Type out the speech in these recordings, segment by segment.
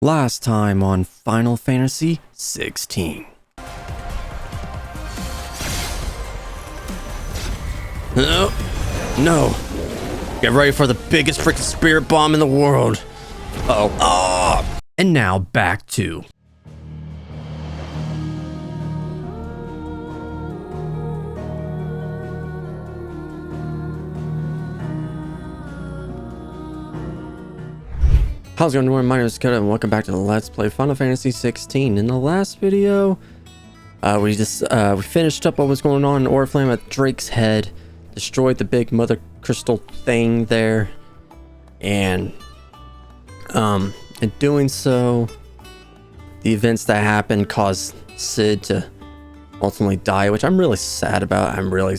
Last time on Final Fantasy XVI. No. Get ready for the biggest freaking spirit bomb in the world. And now back to... How's it going? My name is Dakota and welcome back to the Let's Play Final Fantasy XVI. In the last video, we finished up what was going on in Oriflame at Drake's Head, destroyed the big Mothercrystal thing there, and in doing so, the events that happened caused Sid to ultimately die, which I'm really sad about. I'm really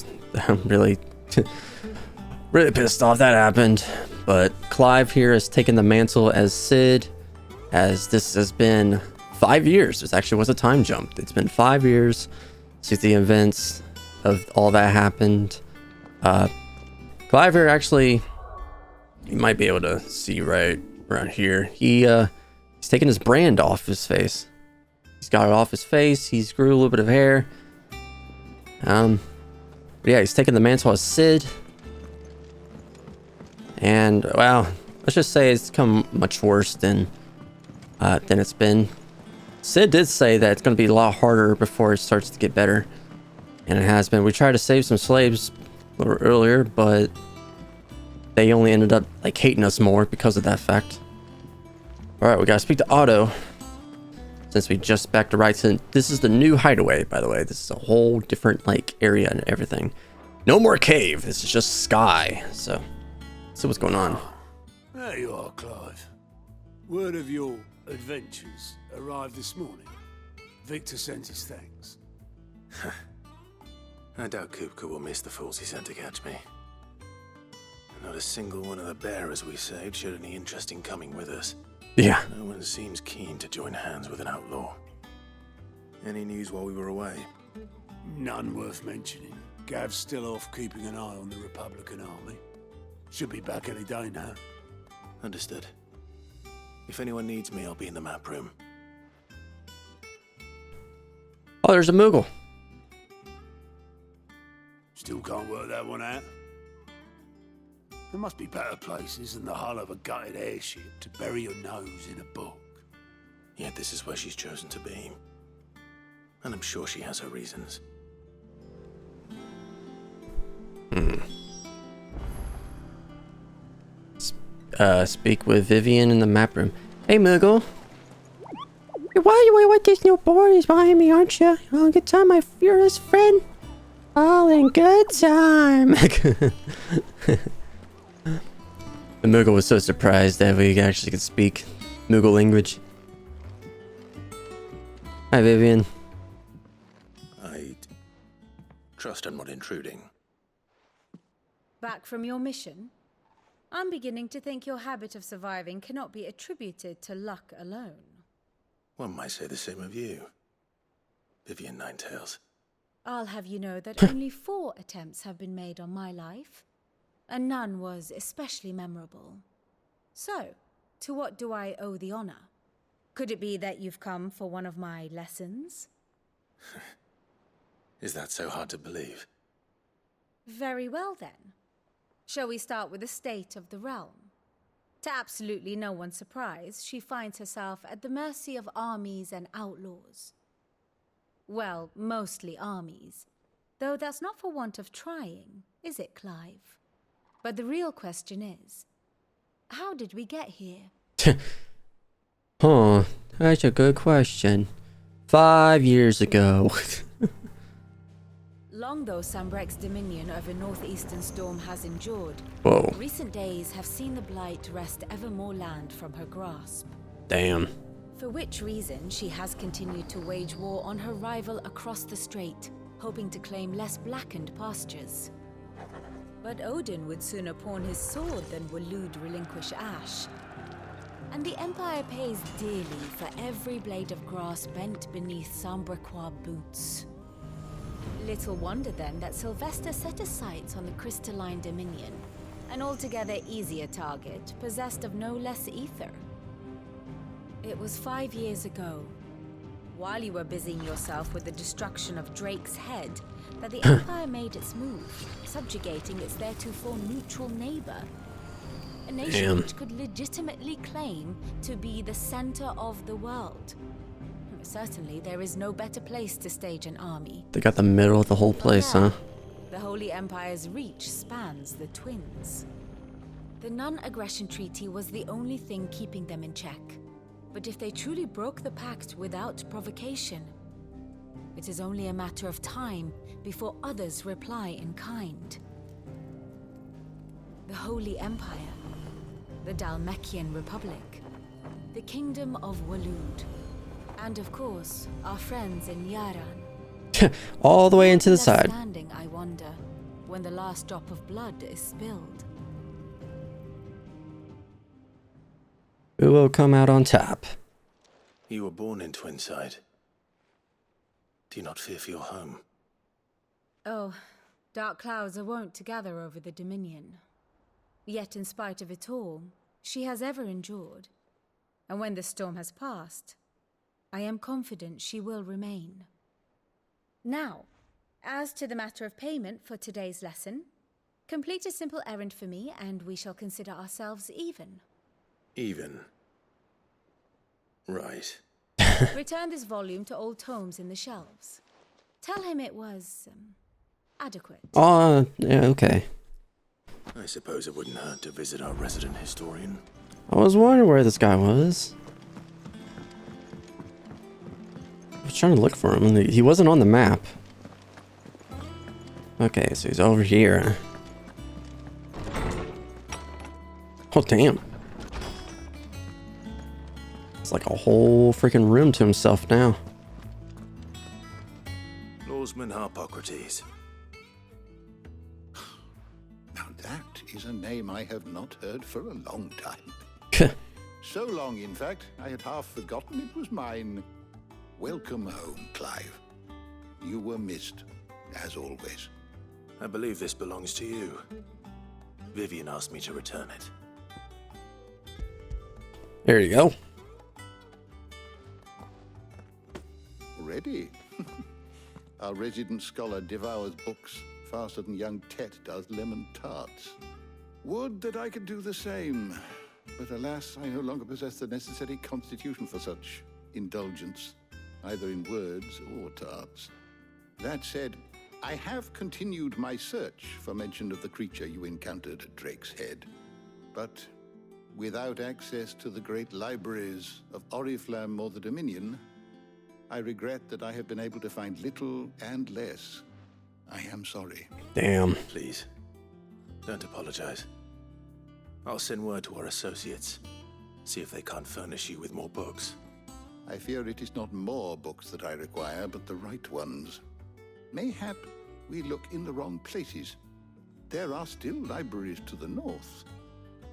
pissed off that happened. But Clive here has taken the mantle as Sid, as this has been 5 years. This actually was a time jump. It's been 5 years since the events of all that happened. Clive here actually, you might be able to see right around here. He's taken his brand off his face. He's got it off his face. He's grew a little bit of hair. But yeah, he's taken the mantle as Sid. And, well, let's just say it's come much worse than it's been. Sid did say that it's going to be a lot harder before it starts to get better. And it has been. We tried to save some slaves a little earlier, but they only ended up, like, hating us more because of that fact. Alright, we gotta speak to Otto. Since we just back to right. This is the new hideaway, by the way. This is a whole different, like, area and everything. No more cave. This is just sky, so... So what's going on? There you are, Clive. Word of your adventures arrived this morning. Victor sent his thanks. I doubt Kupka will miss the fools he sent to catch me. Not a single one of the bearers we saved showed any interest in coming with us. Yeah. No one seems keen to join hands with an outlaw. Any news while we were away? None worth mentioning. Gav's still off keeping an eye on the Republican army. Should be back any day now. Understood. If anyone needs me, I'll be in the map room. Oh, there's a Moogle. Still can't work that one out. There must be better places than the hull of a gutted airship to bury your nose in a book. Yet this is where she's chosen to be. And I'm sure she has her reasons. Speak with Vivian in the map room. Hey, Moogle. Why you with these new boys behind me, aren't you? Oh, good time, my fearless friend. All in good time. The Moogle was so surprised that we actually could speak Moogle language. Hi, Vivian. I trust I'm not intruding. Back from your mission? I'm beginning to think your habit of surviving cannot be attributed to luck alone. One might say the same of you, Vivian Ninetails. I'll have you know that only 4 attempts have been made on my life, and none was especially memorable. So, to what do I owe the honor? Could it be that you've come for one of my lessons? Is that so hard to believe? Very well then. Shall we start with the state of the realm? To absolutely no one's surprise, she finds herself at the mercy of armies and outlaws. Well, mostly armies. Though that's not for want of trying, is it, Clive? But the real question is, how did we get here? Huh, that's a good question. 5 years ago. Long though Sambrek's dominion over northeastern Storm has endured, Whoa. recent days have seen the Blight wrest ever more land from her grasp. Damn. For which reason she has continued to wage war on her rival across the strait, hoping to claim less blackened pastures. But Odin would sooner pawn his sword than Waloed relinquish Ash. And the Empire pays dearly for every blade of grass bent beneath Sambrequois boots. Little wonder then that Sylvester set his sights on the crystalline dominion, an altogether easier target possessed of no less ether. It was 5 years ago, while you were busying yourself with the destruction of Drake's head, that the Empire made its move, subjugating its theretofore neutral neighbor. A nation which could legitimately claim to be the center of the world. Certainly, there is no better place to stage an army. They got the middle of the whole place, huh? The Holy Empire's reach spans the Twins. The non-aggression treaty was the only thing keeping them in check. But if they truly broke the pact without provocation, it is only a matter of time before others reply in kind. The Holy Empire, the Dhalmekian Republic, the Kingdom of Waloed, and of course, our friends in Yaran. All the way into the side. Standing, I wonder, when the last drop of blood is spilled. Who will come out on top? You were born in Twinside. Do you not fear for your home? Oh, dark clouds are wont to gather over the Dominion. Yet in spite of it all, she has ever endured. And when the storm has passed, I am confident she will remain. Now, as to the matter of payment for today's lesson, complete a simple errand for me and we shall consider ourselves even. Even. Right. Return this volume to old tomes in the shelves. Tell him it was adequate. Oh, yeah, okay. I suppose it wouldn't hurt to visit our resident historian. I was wondering where this guy was. I was trying to look for him, and he wasn't on the map. Okay, so he's over here. Oh, damn. It's like a whole freaking room to himself now. Lawsman Harpocrates. Now that is a name I have not heard for a long time. So long, in fact, I had half forgotten it was mine. Welcome home, Clive. You were missed, as always. I believe this belongs to you. Vivian asked me to return it. There you go. Ready? Our resident scholar devours books faster than young Tet does lemon tarts. Would that I could do the same. But alas, I no longer possess the necessary constitution for such indulgence, either in words or tarts. That said, I have continued my search for mention of the creature you encountered at Drake's Head. But without access to the great libraries of Oriflamme or the Dominion, I regret that I have been able to find little and less. I am sorry. Damn. Please, don't apologize. I'll send word to our associates. See if they can't furnish you with more books. I fear it is not more books that I require, but the right ones. Mayhap we look in the wrong places. There are still libraries to the north.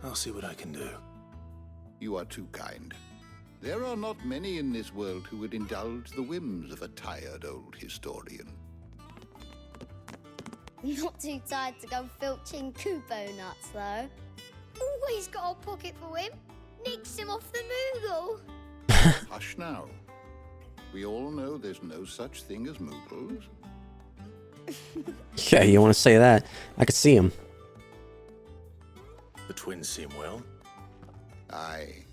I'll see what I can do. You are too kind. There are not many in this world who would indulge the whims of a tired old historian. Not too tired to go filching Kubo nuts, though. Always got a pocket for him. Nicks him off the Moogle. Hush now. We all know there's no such thing as Moogles. Yeah, you want to say that? I could see him. The twins seem well. Aye.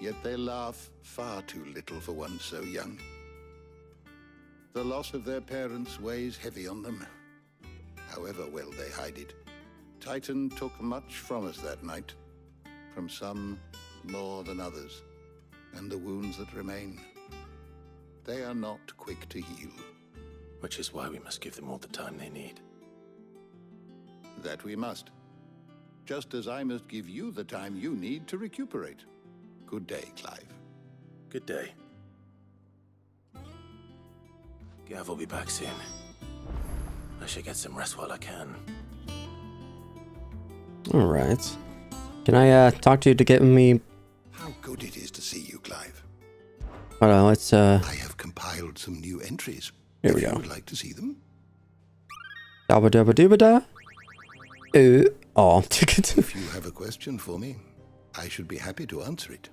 Yet they laugh far too little for one so young. The loss of their parents weighs heavy on them, however well they hide it. Titan took much from us that night, from some more than others, and the wounds that remain, they are not quick to heal. Which is why we must give them all the time they need. That we must. Just as I must give you the time you need to recuperate. Good day, Clive. Good day. Gav will be back soon. I should get some rest while I can. All right. Can I talk to you to get me? How good it is to see you, Clive. Hold on, let's I have compiled some new entries. Here we If go. you would like to see them. Dabba dabba dooba da. Ooh. Oh. If you have a question for me, I should be happy to answer it.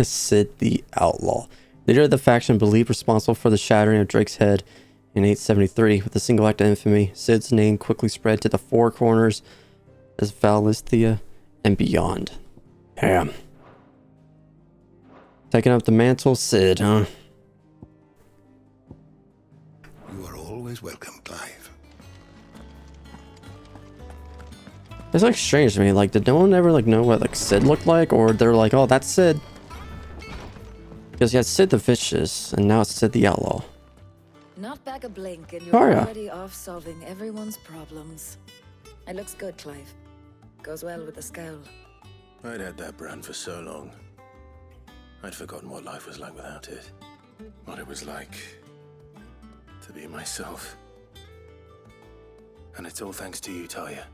Sid the Outlaw. Leader of the faction believed responsible for the shattering of Drake's head in 873. With a single act of infamy, Sid's name quickly spread to the four corners as Valisthea and beyond. Damn. Taking up the mantle, Sid, huh? You are always welcome, Clive. It's like strange to me. Like, did no one ever like know what like Sid looked like, or they're like, oh, that's Sid? Because you had Sid the Vicious, and now it's Sid the Outlaw. Not back a blink, and you're already off solving everyone's problems. It looks good, Clive. Goes well with the scowl. I'd had that brand for so long. I'd forgotten what life was like without it. What it was like to be myself. And it's all thanks to you, Talia.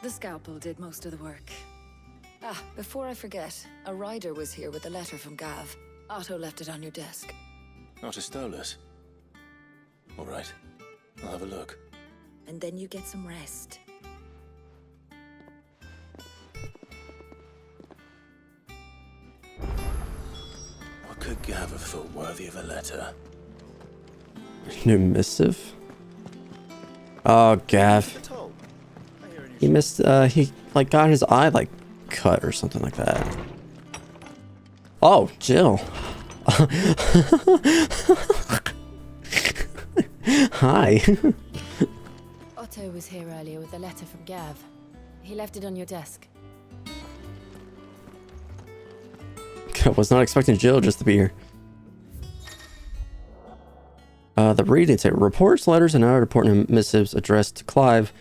The scalpel did most of the work. Ah, before I forget, a rider was here with a letter from Gav. Otto left it on your desk. Not a stolus. All right, I'll have a look. And then you get some rest. What could Gav have thought worthy of a letter? New missive? Oh, Gav. He missed, he like got his eye like cut or something like that. Oh, Jill. Hi. Otto was here earlier with a letter from Gav. He left it on your desk. I was not expecting Jill just to be here. The reading table. Reports, letters, and other important missives addressed to Clive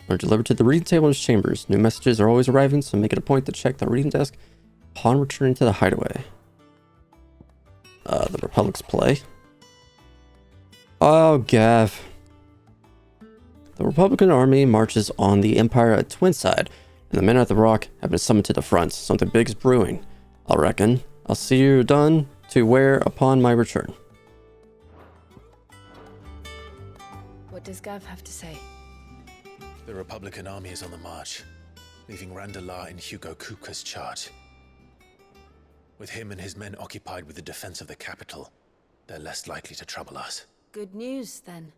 are delivered to the reading table in his chambers. New messages are always arriving, so make it a point to check the reading desk upon returning to the hideaway. The Republic's play. Oh, Gav. The Republican army marches on the Empire at Twinside, and the men at the Rock have been summoned to the front. Something big's brewing, I reckon. I'll see you done to wear upon my return. What does Gav have to say? The Republican army is on the march, leaving Randalar in Hugo Kupka's charge. With him and his men occupied with the defense of the capital, they're less likely to trouble us. Good news, then.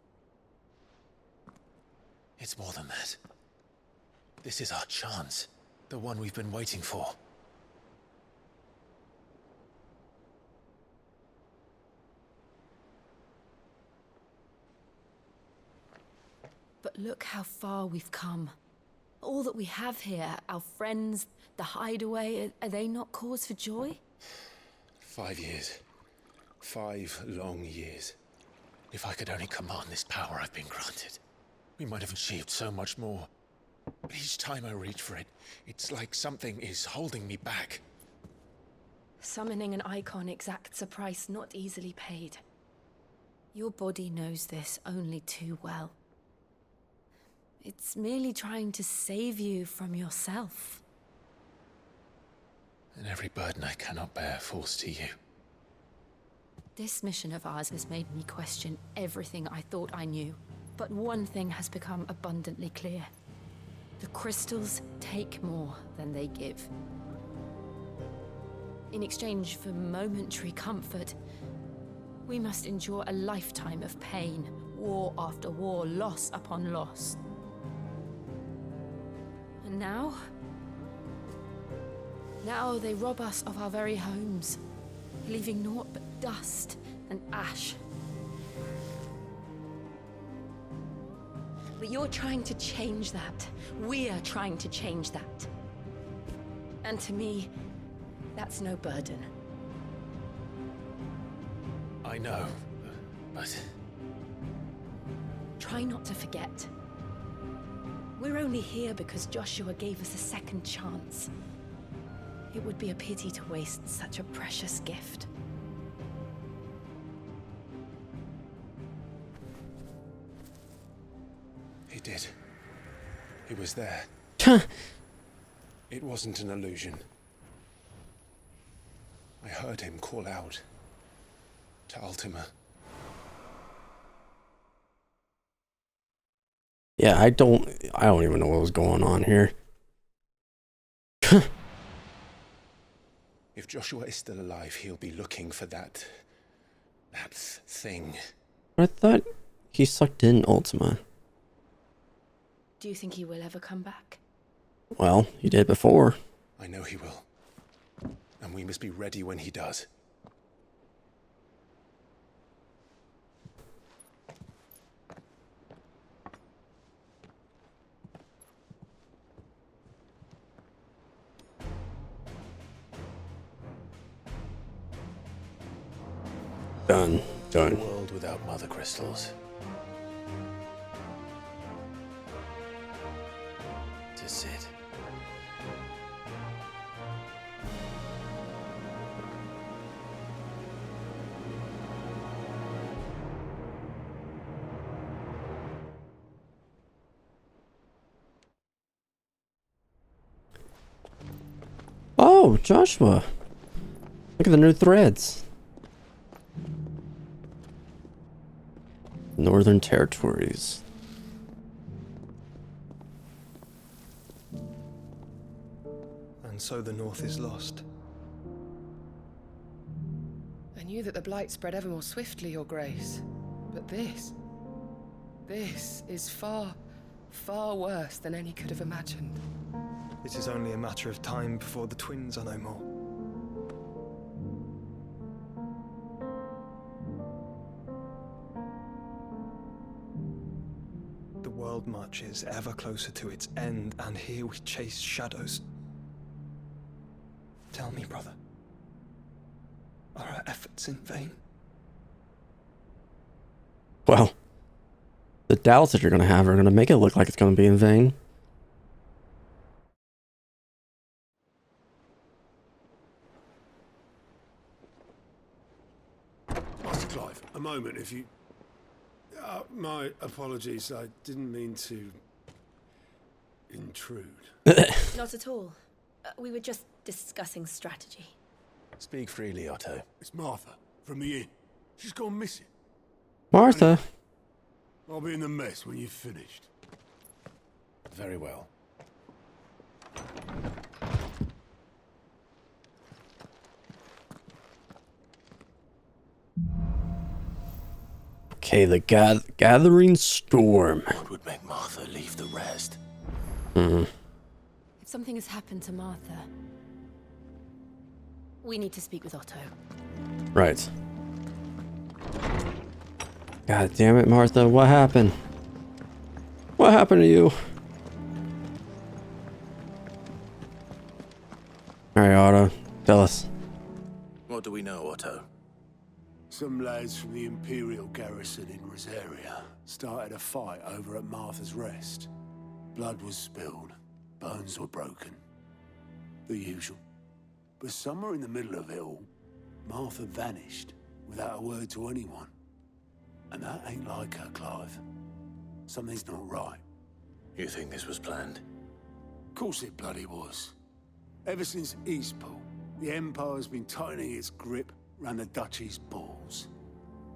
It's more than that. This is our chance, the one we've been waiting for. But look how far we've come. All that we have here, our friends, the hideaway, are they not cause for joy? 5 years. 5 long years. If I could only command this power I've been granted, we might have achieved so much more. But each time I reach for it, it's like something is holding me back. Summoning an icon exacts a price not easily paid. Your body knows this only too well. It's merely trying to save you from yourself. And every burden I cannot bear falls to you. This mission of ours has made me question everything I thought I knew. But one thing has become abundantly clear. The crystals take more than they give. In exchange for momentary comfort, we must endure a lifetime of pain, war after war, loss upon loss. And now they rob us of our very homes, leaving naught but dust and ash. But you're trying to change that. We're trying to change that. And to me, that's no burden. I know, but... Try not to forget. We're only here because Joshua gave us a second chance. It would be a pity to waste such a precious gift. He did. He was there. It wasn't an illusion. I heard him call out to Ultima. Yeah, I don't even know what was going on here. If Joshua is still alive, he'll be looking for that thing. I thought he sucked in Ultima. Do you think he will ever come back? Well, he did before. I know he will. And we must be ready when he does. Done. A world without Mothercrystals. To Sid. Oh, Joshua. Look at the new threads. Northern Territories. And so the North is lost. I knew that the Blight spread ever more swiftly, Your Grace. But this is far, far worse than any could have imagined. It is only a matter of time before the twins are no more. The world marches ever closer to its end, and here we chase shadows. Tell me, brother, are our efforts in vain? Well, the doubts that you're going to have are going to make it look like it's going to be in vain. Master Clive, a moment, if you... my apologies, I didn't mean to... intrude. Not at all. We were just discussing strategy. Speak freely, Otto. It's Martha, from the inn. She's gone missing. Martha. I'll be in the mess when you've finished. Very well. Okay, the gathering storm. What would make Martha leave the rest? Mm-hmm. If something has happened to Martha, we need to speak with Otto. Right. God damn it, Martha. What happened? What happened to you? Alright, Otto. Tell us. What do we know, Otto? Some lads from the Imperial garrison in Rosaria started a fight over at Martha's Rest. Blood was spilled, bones were broken. The usual. But somewhere in the middle of it all, Martha vanished without a word to anyone. And that ain't like her, Clive. Something's not right. You think this was planned? Of course it bloody was. Ever since Eastpool, the Empire's been tightening its grip round the Duchy's balls.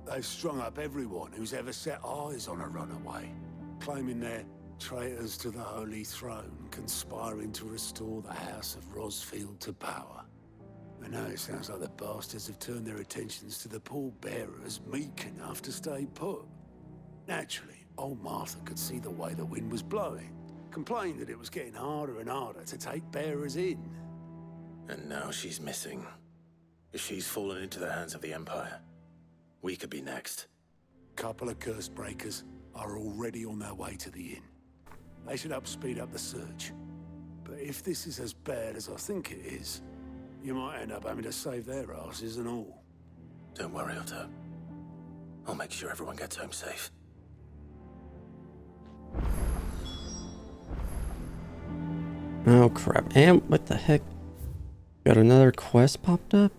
They've strung up everyone who's ever set eyes on a runaway, claiming they're traitors to the Holy Throne, conspiring to restore the House of Rosfield to power. And now it sounds like the bastards have turned their attentions to the pallbearers meek enough to stay put. Naturally, old Martha could see the way the wind was blowing, complained that it was getting harder and harder to take bearers in. And now she's missing. If she's fallen into the hands of the Empire, we could be next. Couple of curse breakers are already on their way to the inn. They should help speed up the search. But if this is as bad as I think it is, you might end up having to save their asses and all. Don't worry, Otto. I'll make sure everyone gets home safe. Oh crap. And what the heck? Got another quest popped up?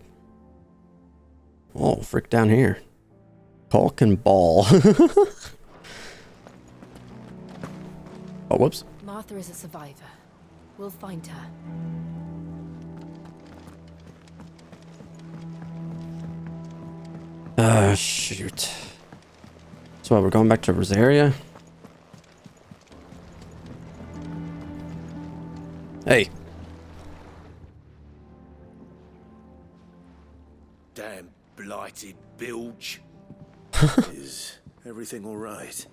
Oh, frick down here. Culkin Ball. Oh, whoops. Martha is a survivor. We'll find her. Shoot. So what, we're going back to Rosaria? Hey. Damn blighted bilge. Is everything all right?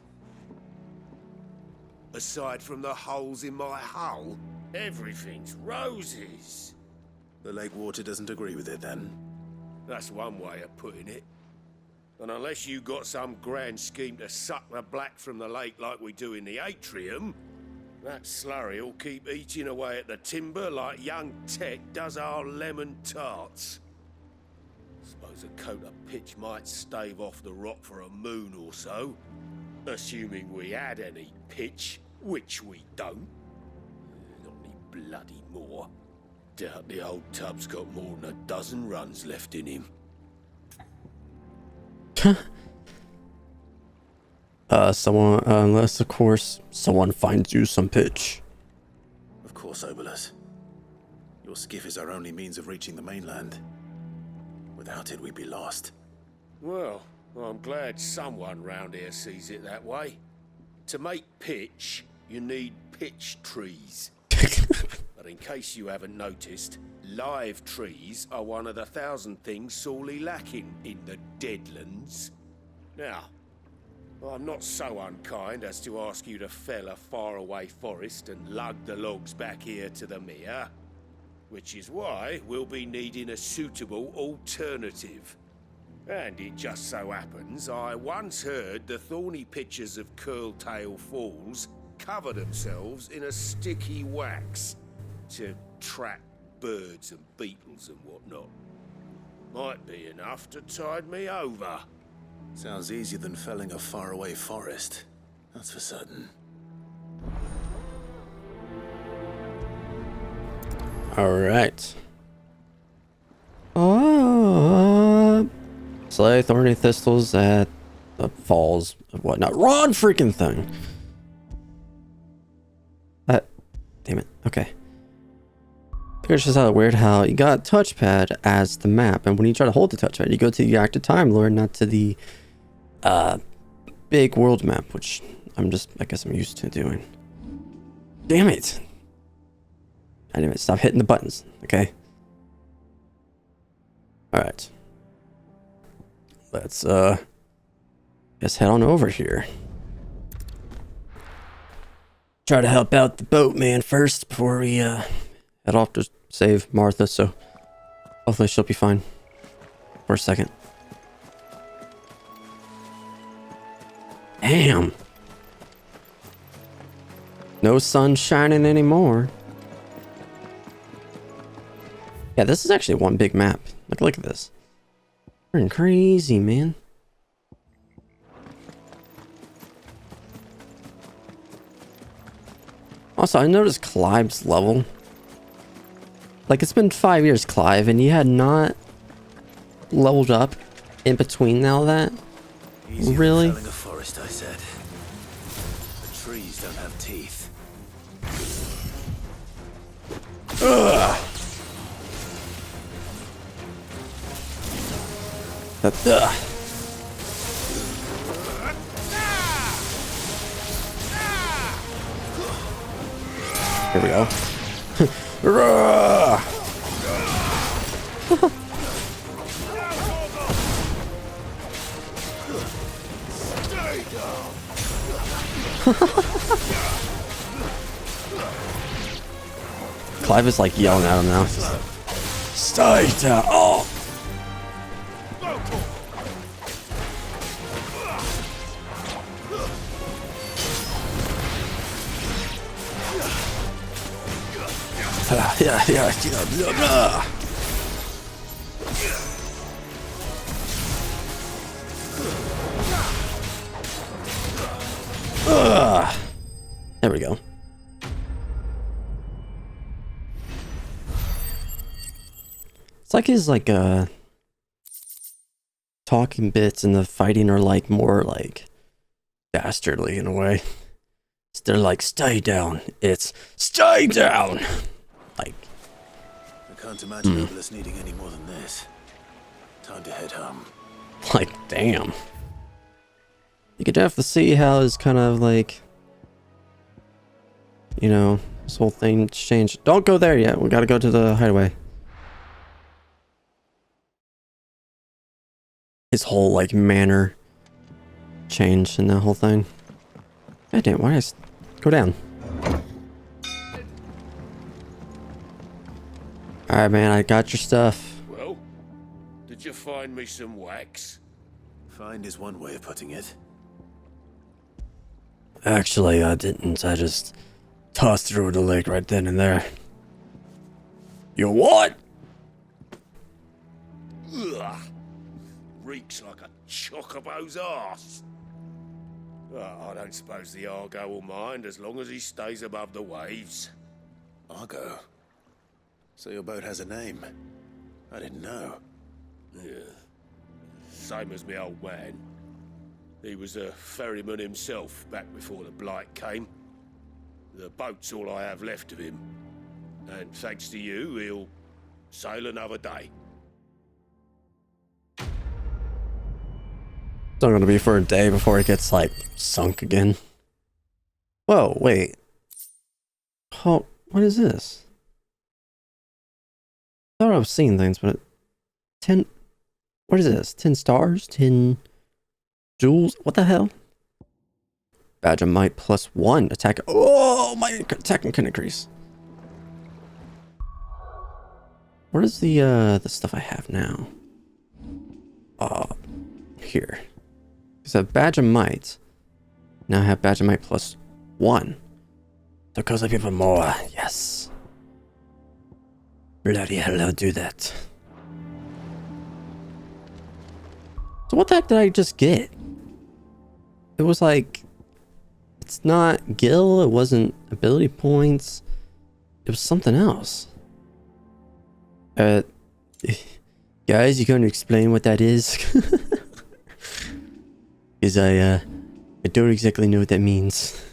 Aside from the holes in my hull, everything's roses. The lake water doesn't agree with it then? That's one way of putting it. And unless you got some grand scheme to suck the black from the lake like we do in the atrium, that slurry will keep eating away at the timber like young Tet does our lemon tarts. Suppose a coat of pitch might stave off the rot for a moon or so, assuming we had any pitch, which we don't. Not any bloody more. Doubt the old tub's got more than a dozen runs left in him. Someone, unless of course someone finds you some pitch. Of course, Obolus. Your skiff is our only means of reaching the mainland. Without it, we'd be lost. Well, I'm glad someone round here sees it that way. To make pitch, you need pitch trees. But in case you haven't noticed, live trees are one of the 1,000 things sorely lacking in the deadlands. Now, I'm not so unkind as to ask you to fell a faraway forest and lug the logs back here to the mere, which is why we'll be needing a suitable alternative. And it just so happens I once heard the thorny pitchers of Curltail Falls cover themselves in a sticky wax to trap birds and beetles and whatnot. Might be enough to tide me over. Sounds easier than felling a faraway forest. That's for certain. Alright. Slay thorny thistles at the falls of whatnot. Wrong freaking thing! Damn it. Okay. It's just how weird how you got touchpad as the map, and when you try to hold the touchpad, you go to the active time lord, not to the big world map, which I guess I'm used to doing. Damn it! Anyway, stop hitting the buttons, okay? Alright. Let's just head on over here. Try to help out the boatman first before we head off to save Martha, so hopefully she'll be fine for a second. Damn. No sun shining anymore. Yeah, this is actually one big map. Look at this. Freaking crazy, man. Also, I noticed Clive's level. Like, it's been 5 years, Clive, and you had not leveled up in between all that? Really? A forest, I said. The trees don't have teeth. Ugh. Here we go. Clive is like yelling at him now. Stay down. Oh. Yeah. There we go. It's like his talking bits and the fighting are like more like dastardly in a way. Instead of like stay down, it's stay down. Like, I can't imagine Obolus needing any more than this. Time to head home. Like, damn. You could definitely see how it's kind of like, you know, this whole thing changed. Don't go there yet. We gotta go to the hideaway. his whole like manner changed in that whole thing. God damn, why did I go down? Alright, man, I got your stuff. Well, did you find me some wax? Find is one way of putting it. Actually, I didn't. I just tossed it over the lake right then and there. You what? Ugh. Reeks like a chocobo's arse. I don't suppose the Argo will mind as long as he stays above the waves. Argo? So your boat has a name? I didn't know. Yeah. Same as me old man. He was a ferryman himself back before the blight came. The boat's all I have left of him. And thanks to you, he'll sail another day. It's not gonna be for a day before it gets like sunk again. Whoa, wait. Oh, what is this? I thought I was seeing things, but 10. What is this? 10 stars? 10 jewels? What the hell? Badge of might +1 attack. Oh, my attacking can increase. What is the stuff I have now? Here. So badge of might. Now I have badge of might +1. So it goes up even more. Yes. Bloody hell, I'll do that. So what the heck did I just get? It was like, it's not gil, it wasn't ability points. It was something else. Guys, you gonna explain what that is? Because I don't exactly know what that means.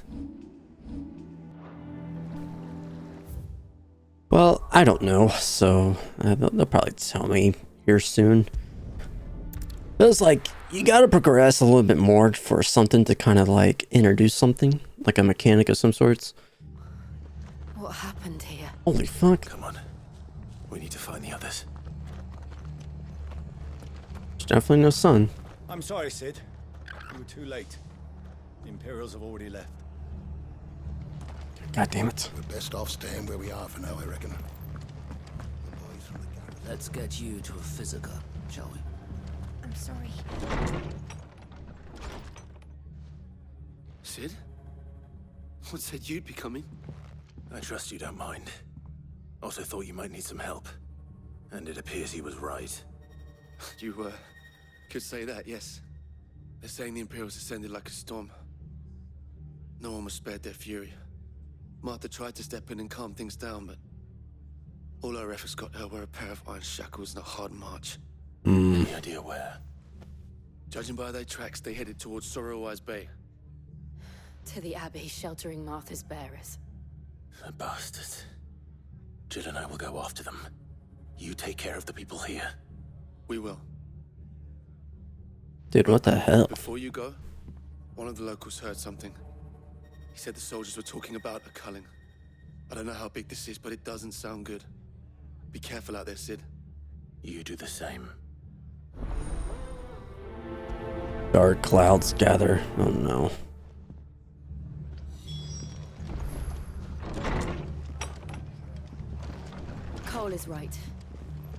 Well, I don't know, so they'll probably tell me here soon. It's like, you gotta progress a little bit more for something to kind of like introduce something, like a mechanic of some sorts. What happened here? Holy fuck. Come on. We need to find the others. There's definitely no sun. I'm sorry, Sid. You were too late. The Imperials have already left. God damn it. We're best off staying where we are for now, I reckon. Let's get you to a physical, shall we? I'm sorry. Sid? What said you'd be coming? I trust you don't mind. Also thought you might need some help. And it appears he was right. You, could say that, yes. They're saying the Imperials descended like a storm. No one was spared their fury. Martha tried to step in and calm things down, but all our efforts got her were a pair of iron shackles and a hard march. Any idea where? Judging by their tracks, they headed towards Sorrowwise Bay. To the Abbey sheltering Martha's bearers. The bastards. Jill and I will go after them. You take care of the people here. We will. Dude, what the hell? Before you go, one of the locals heard something. He said the soldiers were talking about a culling. I don't know how big this is, but it doesn't sound good. Be careful out there, Sid. You do the same. Dark clouds gather. Oh no. Cole is right.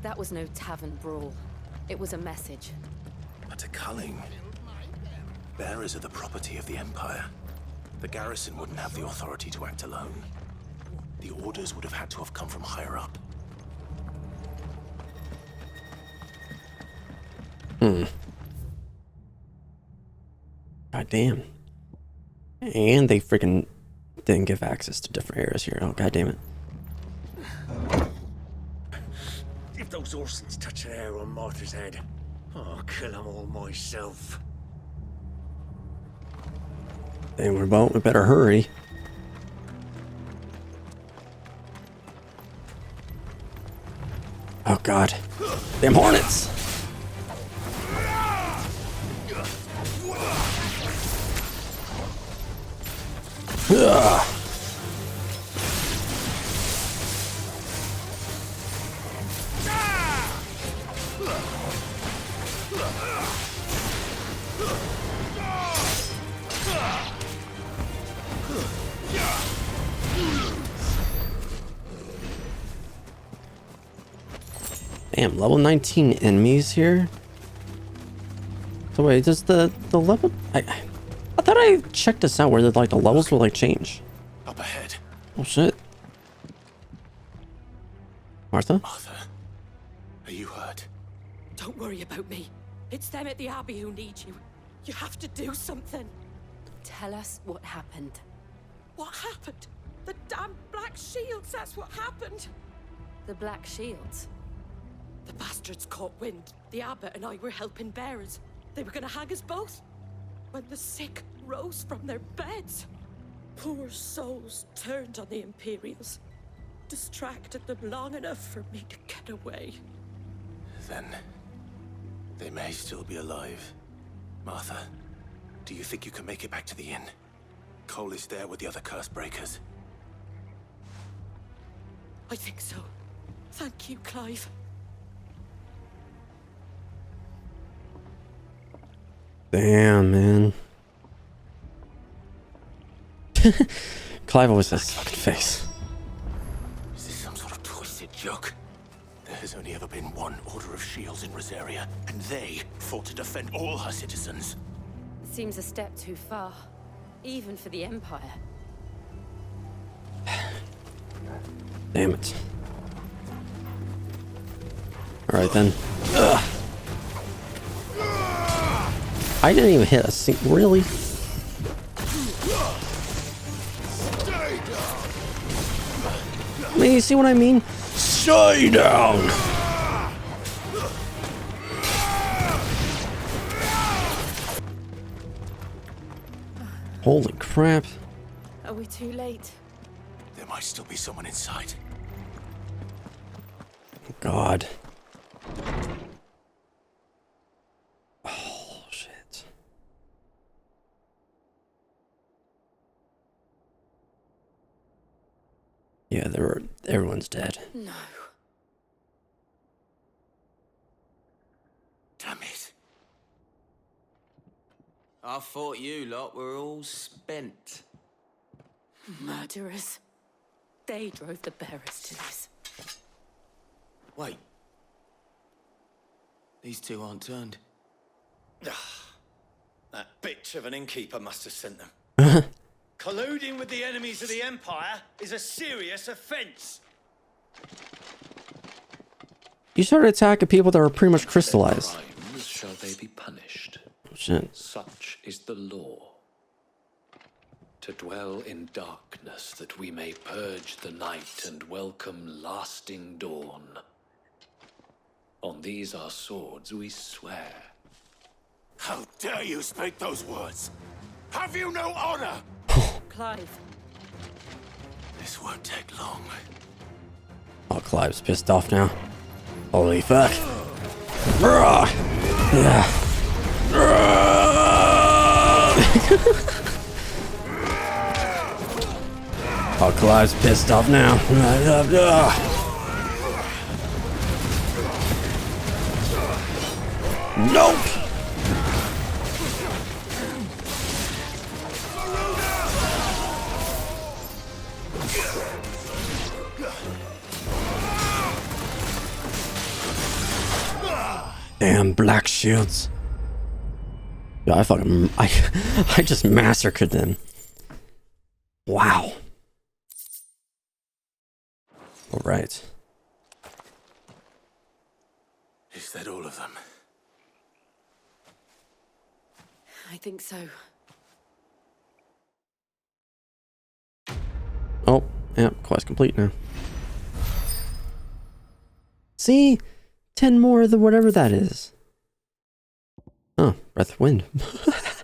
That was no tavern brawl. It was a message. But a culling. Bearers are the property of the Empire. The garrison wouldn't have the authority to act alone. The orders would have had to have come from higher up. God damn. And they freaking didn't give access to different areas here. Oh, god damn it. If those Orsons touch an air on Martha's head, I'll kill them all myself. Then we better hurry. Oh god. Damn hornets! Ugh. Damn, level 19 enemies here. So wait, does the level? I thought I checked this out where the levels will change. Up ahead. Oh shit. Martha? Martha, are you hurt? Don't worry about me. It's them at the Abbey who need you. You have to do something. Tell us what happened. What happened? The damn Black Shields, that's what happened. The Black Shields? The bastards caught wind. The abbot and I were helping bearers. They were gonna hang us both. When the sick rose from their beds, poor souls turned on the Imperials. Distracted them long enough for me to get away. Then they may still be alive. Martha, do you think you can make it back to the inn? Cole is there with the other curse breakers. I think so. Thank you, Clive. Damn, man. Clive always has a fucking face. Is this some sort of twisted joke? There has only ever been one Order of Shields in Rosaria, and they fought to defend all her citizens. Seems a step too far, even for the Empire. Damn it. Alright then. Ugh. I didn't even hit a single. Really? I mean, you see what I mean? Stay down! Holy crap. Are we too late? There might still be someone inside. God. Oh, shit. Yeah, everyone's dead. No. Damn it. I thought you lot were all spent. Murderers. They drove the bearers to this. Wait. These two aren't turned. That bitch of an innkeeper must have sent them. Colluding with the enemies of the Empire is a serious offense. You started attacking people that were pretty much crystallized. Their crimes shall they be punished. Oh, shit. Such is the law. To dwell in darkness that we may purge the night and welcome lasting dawn. On these our swords we swear. How dare you speak those words? Have you no honor? Clive. This won't take long. Oh, Clive's pissed off now. Holy fuck. Yeah. Oh, Clive's pissed off now. Nope. Damn black shields. Yeah, I just massacred them. Wow. All right. Is that all of them? I think so. Oh, yeah, quest complete now. See? 10 more of the whatever that is. Oh, breath of wind. The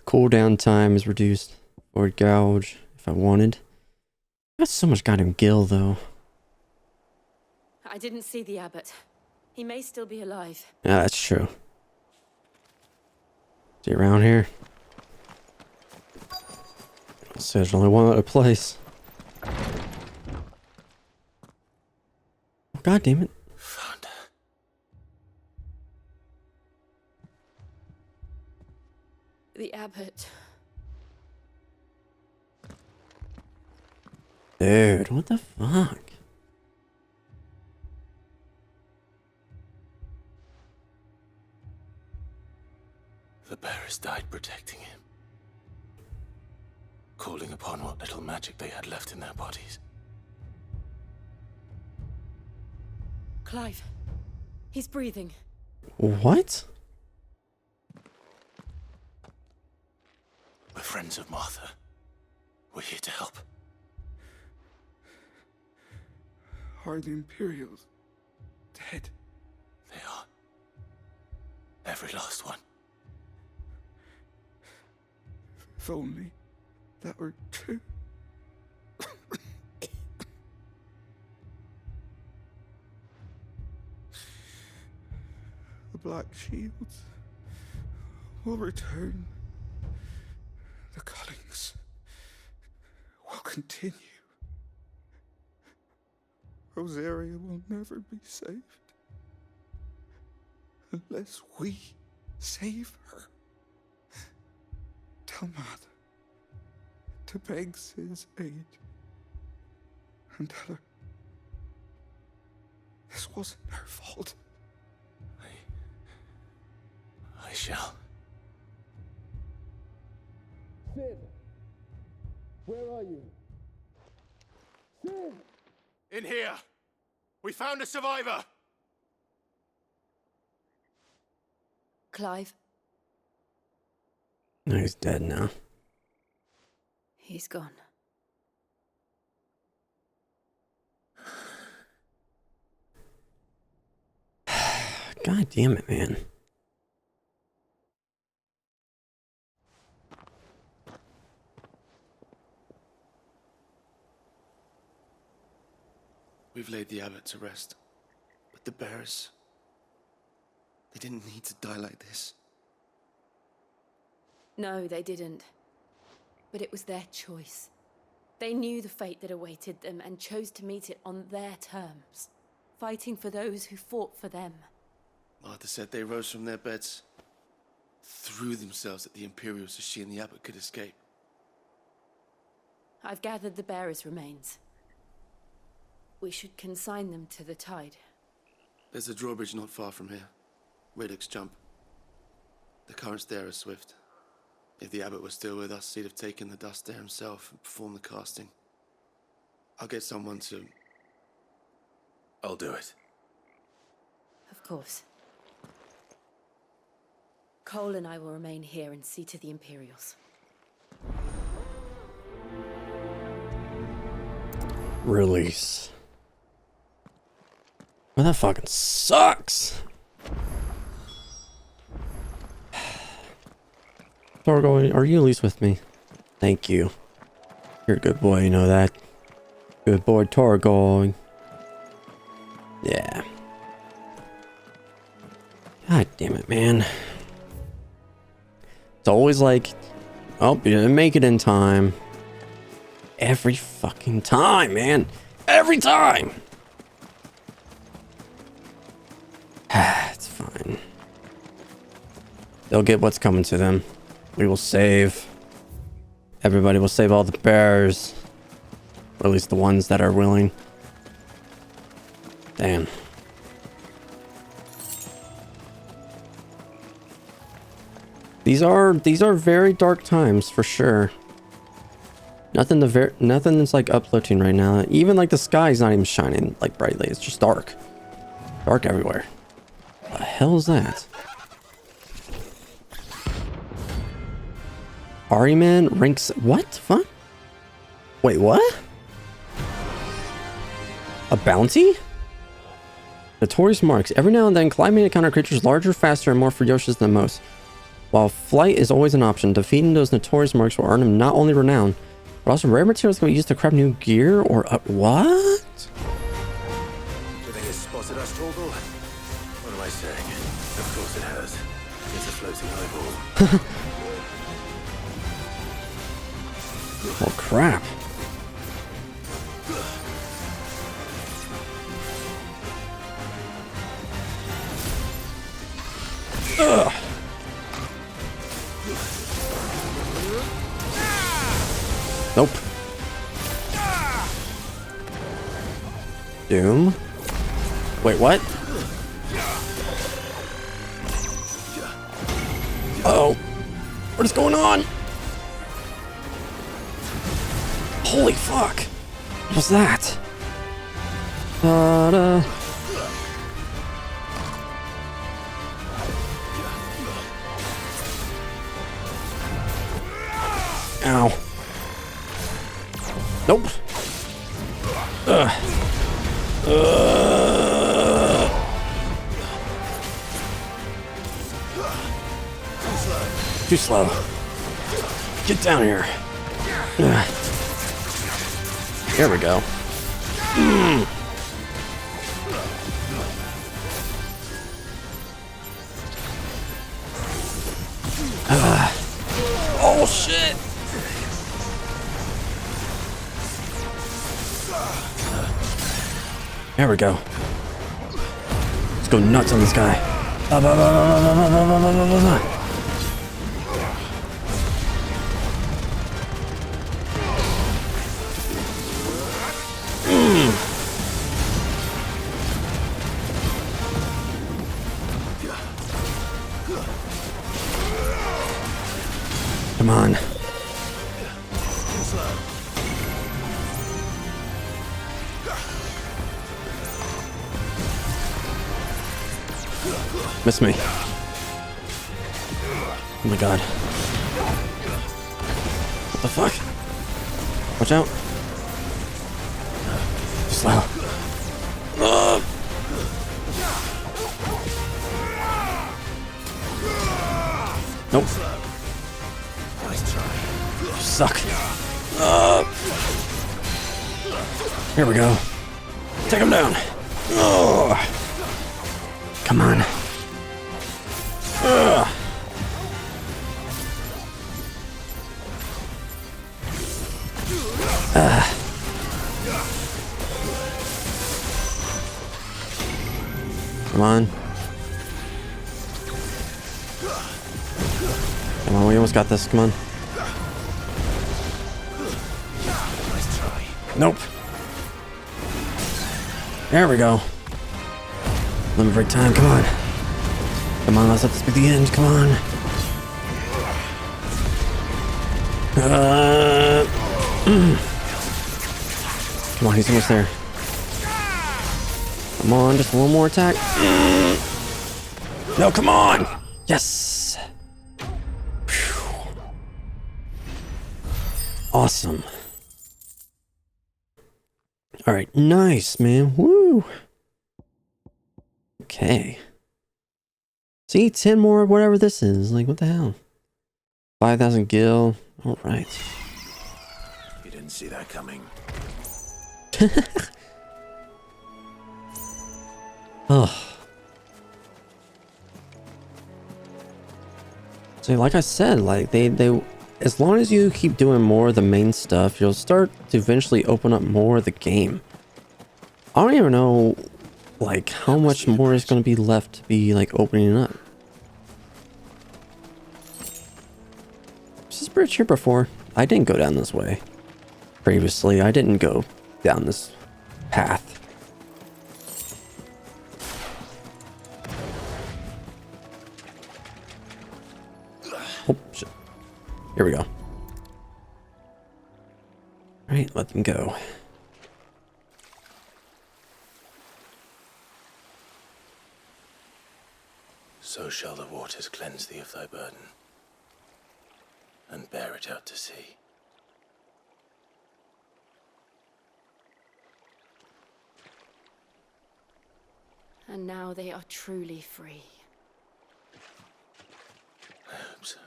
cooldown time is reduced. Or gouge, if I wanted. That's so much goddamn gil, though. I didn't see the abbot. He may still be alive. Yeah, that's true. Is he around here? So there's only one other place. Oh, God damn it. Found her. The abbot. Dude, what the fuck? The bearers died protecting him, calling upon what little magic they had left in their bodies. Clive. He's breathing. What? We're friends of Martha. We're here to help. Are the Imperials dead? They are. Every last one. If only that were true. The Black Shields will return. The cullings will continue. Rosaria will never be saved unless we save her. Tell Matt to beg Sid's aid and tell her this wasn't her fault. I shall. Sid! Where are you? Sid! In here! We found a survivor! Clive. No, he's dead now. He's gone. God damn it, man. We've laid the abbot to rest. But the bearers, they didn't need to die like this. No, they didn't. But it was their choice. They knew the fate that awaited them and chose to meet it on their terms, fighting for those who fought for them. Martha said they rose from their beds, threw themselves at the Imperials so she and the abbot could escape. I've gathered the bearers' remains. We should consign them to the tide. There's a drawbridge not far from here. Radix jump. The currents there are swift. If the abbot was still with us, he'd have taken the dust there himself and performed the casting. I'll get someone to... I'll do it. Of course. Cole and I will remain here and see to the Imperials. Release. Well, that fucking sucks. Torgo, are you at least with me? Thank you. You're a good boy, you know that. Good boy, Torgo. Yeah. God damn it, man. It's always like, oh, you didn't make it in time. Every fucking time, man. Every time. It's fine. They'll get what's coming to them. We will save. Everybody will save all the bears. Or at least the ones that are willing. Damn. These are very dark times for sure. Nothing's like uplifting right now. Even like the sky's not even shining like brightly. It's just dark. Dark everywhere. What the hell is that? Ariman ranks what? Fuck? Wait, what? A bounty? Notorious marks. Every now and then, Clive may encounter creatures larger, faster, and more ferocious than most. While flight is always an option, defeating those notorious marks will earn him not only renown, but also rare materials can be used to craft new gear or what? Do you think it's spotted us, Torgal? What am I saying? Of course it has. It's a floating eyeball. Oh crap. Ugh. Nope. Doom. Wait, what? Uh-oh. What is going on? Holy fuck. What was that? Da-da. Ow. Nope. Too slow. Get down here. There we go. Oh shit! There we go. Let's go nuts on this guy. Come on. Miss me. Oh my god. What the fuck? Watch out. Slow. Nope. Nice try. You suck. Here we go. Take him down. Oh. Come on. Come on. Come on, we almost got this. Come on. Nope. There we go. Limit break time. Come on. Come on, let's let this be the end. Come on. Come on, he's almost there. Come on, just one more attack. No, come on. Yes. Whew. Awesome. All right, nice, man. Woo. Okay. See, 10 more, whatever this is. Like, what the hell? 5,000 gil. All right. You didn't see that coming. Oh. So, like I said, like they, as long as you keep doing more of the main stuff, you'll start to eventually open up more of the game. I don't even know, like, how much more is going to be left to be, like, opening up. Was this bridge here before? I didn't go down this way. Previously, I didn't go down this path. Oh, shit. Here we go. Alright, let them go. So shall the waters cleanse thee of thy burden, and bear it out to sea. And now they are truly free. I hope so.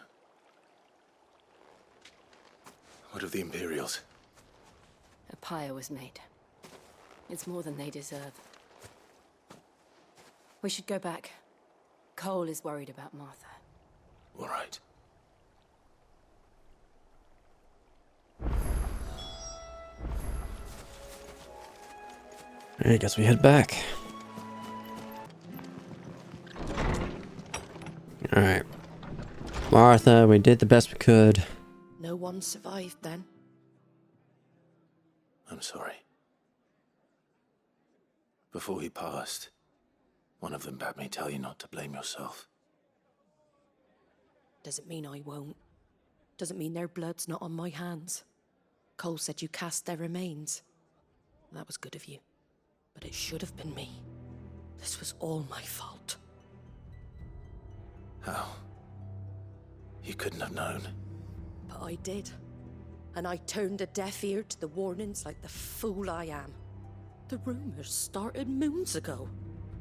What of the Imperials? A pyre was made. It's more than they deserve. We should go back. Cole is worried about Martha. All right. I guess we head back. Alright. Martha, we did the best we could. No one survived then. I'm sorry. Before he passed, one of them bade me tell you not to blame yourself. Doesn't mean I won't. Doesn't mean their blood's not on my hands. Cole said you cast their remains. That was good of you. But it should have been me. This was all my fault. How? You couldn't have known. But I did. And I turned a deaf ear to the warnings like the fool I am. The rumors started moons ago.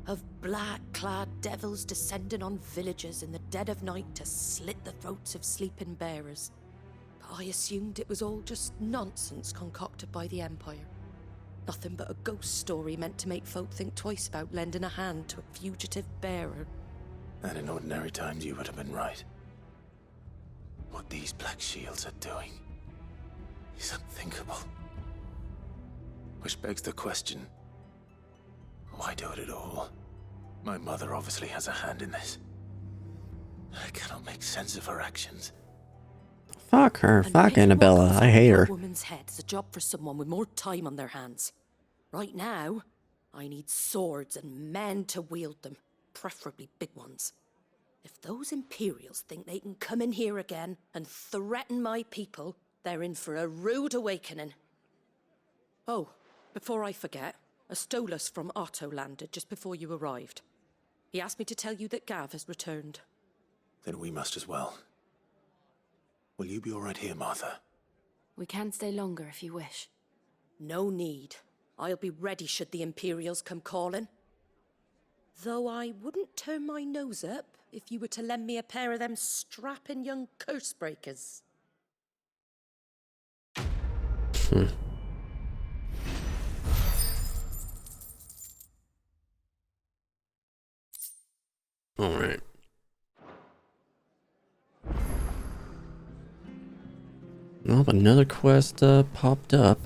Of black-clad devils descending on villages in the dead of night to slit the throats of sleeping bearers. But I assumed it was all just nonsense concocted by the Empire. Nothing but a ghost story meant to make folk think twice about lending a hand to a fugitive bearer. And in ordinary times you would have been right. What these Black Shields are doing is unthinkable. Which begs the question, why do it at all? My mother obviously has a hand in this. I cannot make sense of her actions. Fuck her. Fuck Annabella. I hate her. A woman's head is a job for someone with more time on their hands. Right now, I need swords and men to wield them, preferably big ones. If those Imperials think they can come in here again and threaten my people, they're in for a rude awakening. Oh, before I forget, a Stolas from Otto landed just before you arrived. He asked me to tell you that Gav has returned. Then we must as well. Will you be all right here, Martha? We can stay longer if you wish. No need. I'll be ready should the Imperials come calling. Though I wouldn't turn my nose up if you were to lend me a pair of them strapping young curse breakers. All right. Well, another quest popped up.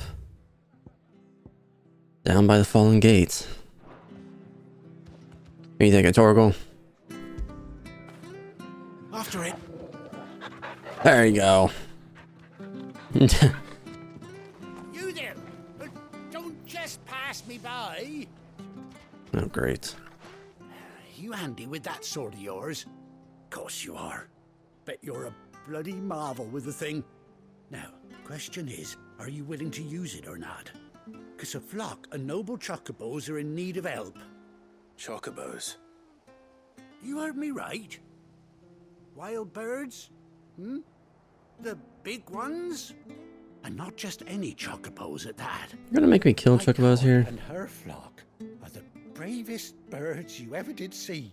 Down by the fallen gates. What do you think, Torgal? After it. There you go. You there! Don't just pass me by. Oh, great. You handy with that sword of yours? Course you are. Bet you're a bloody marvel with the thing. Now, question is, are you willing to use it or not? 'Cause a flock of noble chocobos are in need of help. Chocobos? You heard me right. Wild birds? Hmm? The big ones? And not just any chocobos at that. You're gonna make me kill chocobos here? And her flock are the bravest birds you ever did see.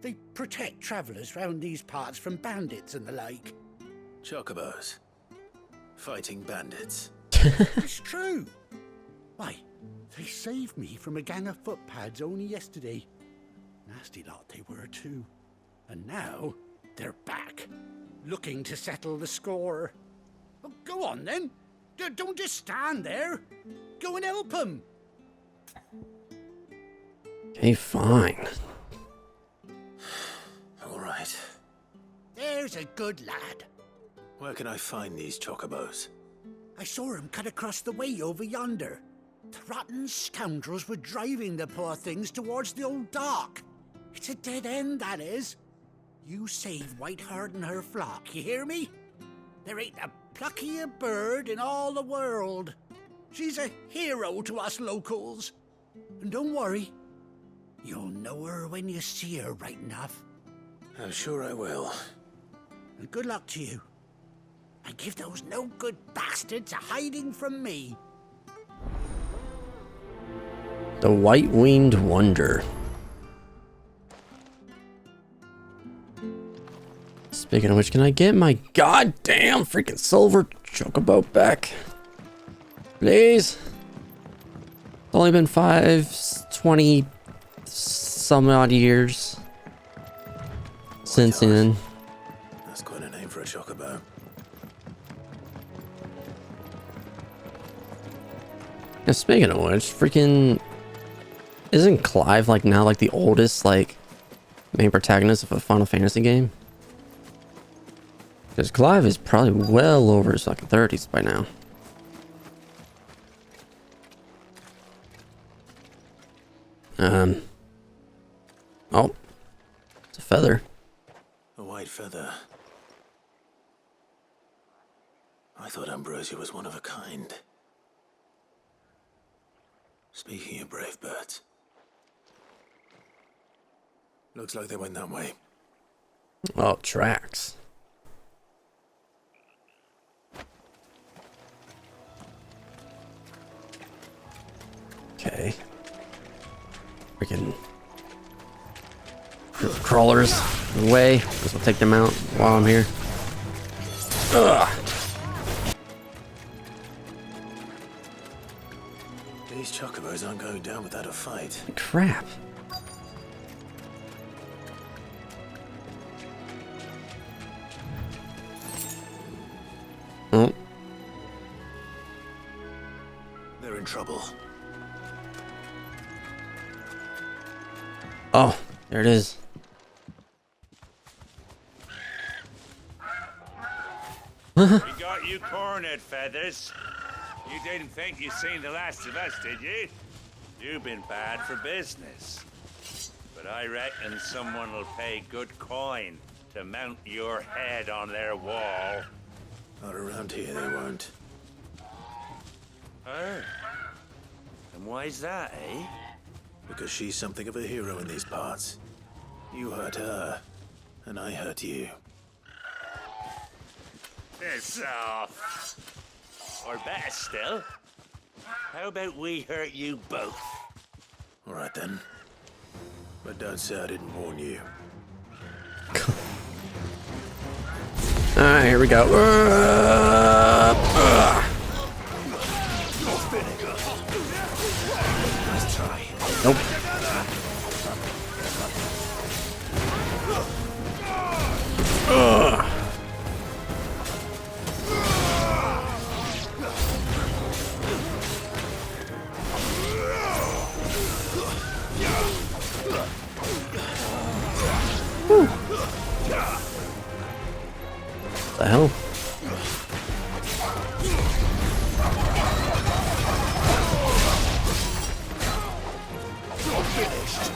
They protect travellers round these parts from bandits and the like. Chocobos. Fighting bandits. It's true. Why, they saved me from a gang of footpads only yesterday. Nasty lot they were too. And now they're back, looking to settle the score. Well, go on then. Don't just stand there. Go and help them. Okay, fine. All right. There's a good lad. Where can I find these chocobos? I saw him cut across the way over yonder. The rotten scoundrels were driving the poor things towards the old dock. It's a dead end, that is. You save Whiteheart and her flock, you hear me? There ain't a pluckier bird in all the world. She's a hero to us locals. And don't worry, you'll know her when you see her right enough. I'm sure I will. And good luck to you. And give those no-good bastards a hiding from me. The White-Winged Wonder. Speaking of which, can I get my goddamn freaking silver chocobo back? Please? It's only been 20 some odd years since then. That's quite a name for a chocobo. Now, speaking of which, freaking isn't Clive like now like the oldest like main protagonist of a Final Fantasy game? Because Clive is probably well over his fucking 30s by now. Oh, it's a feather. A white feather. I thought Ambrosia was one of a kind. Speaking of brave birds, looks like they went that way. Oh, tracks. Okay. Freaking crawlers away. Guess we'll take them out while I'm here. Ugh. These chocobos aren't going down without a fight. Crap. Oh. They're in trouble. Oh, there it is. We got you cornered, Feathers. You didn't think you'd seen the last of us, did you? You've been bad for business. But I reckon someone will pay good coin to mount your head on their wall. Not around here, they won't. Oh. And why's that, eh? Because she's something of a hero in these parts. You hurt her, and I hurt you. Piss off. Or better still, how about we hurt you both? All right then. But don't say I didn't warn you. Alright, here we go. Nice try. Nope. What the hell?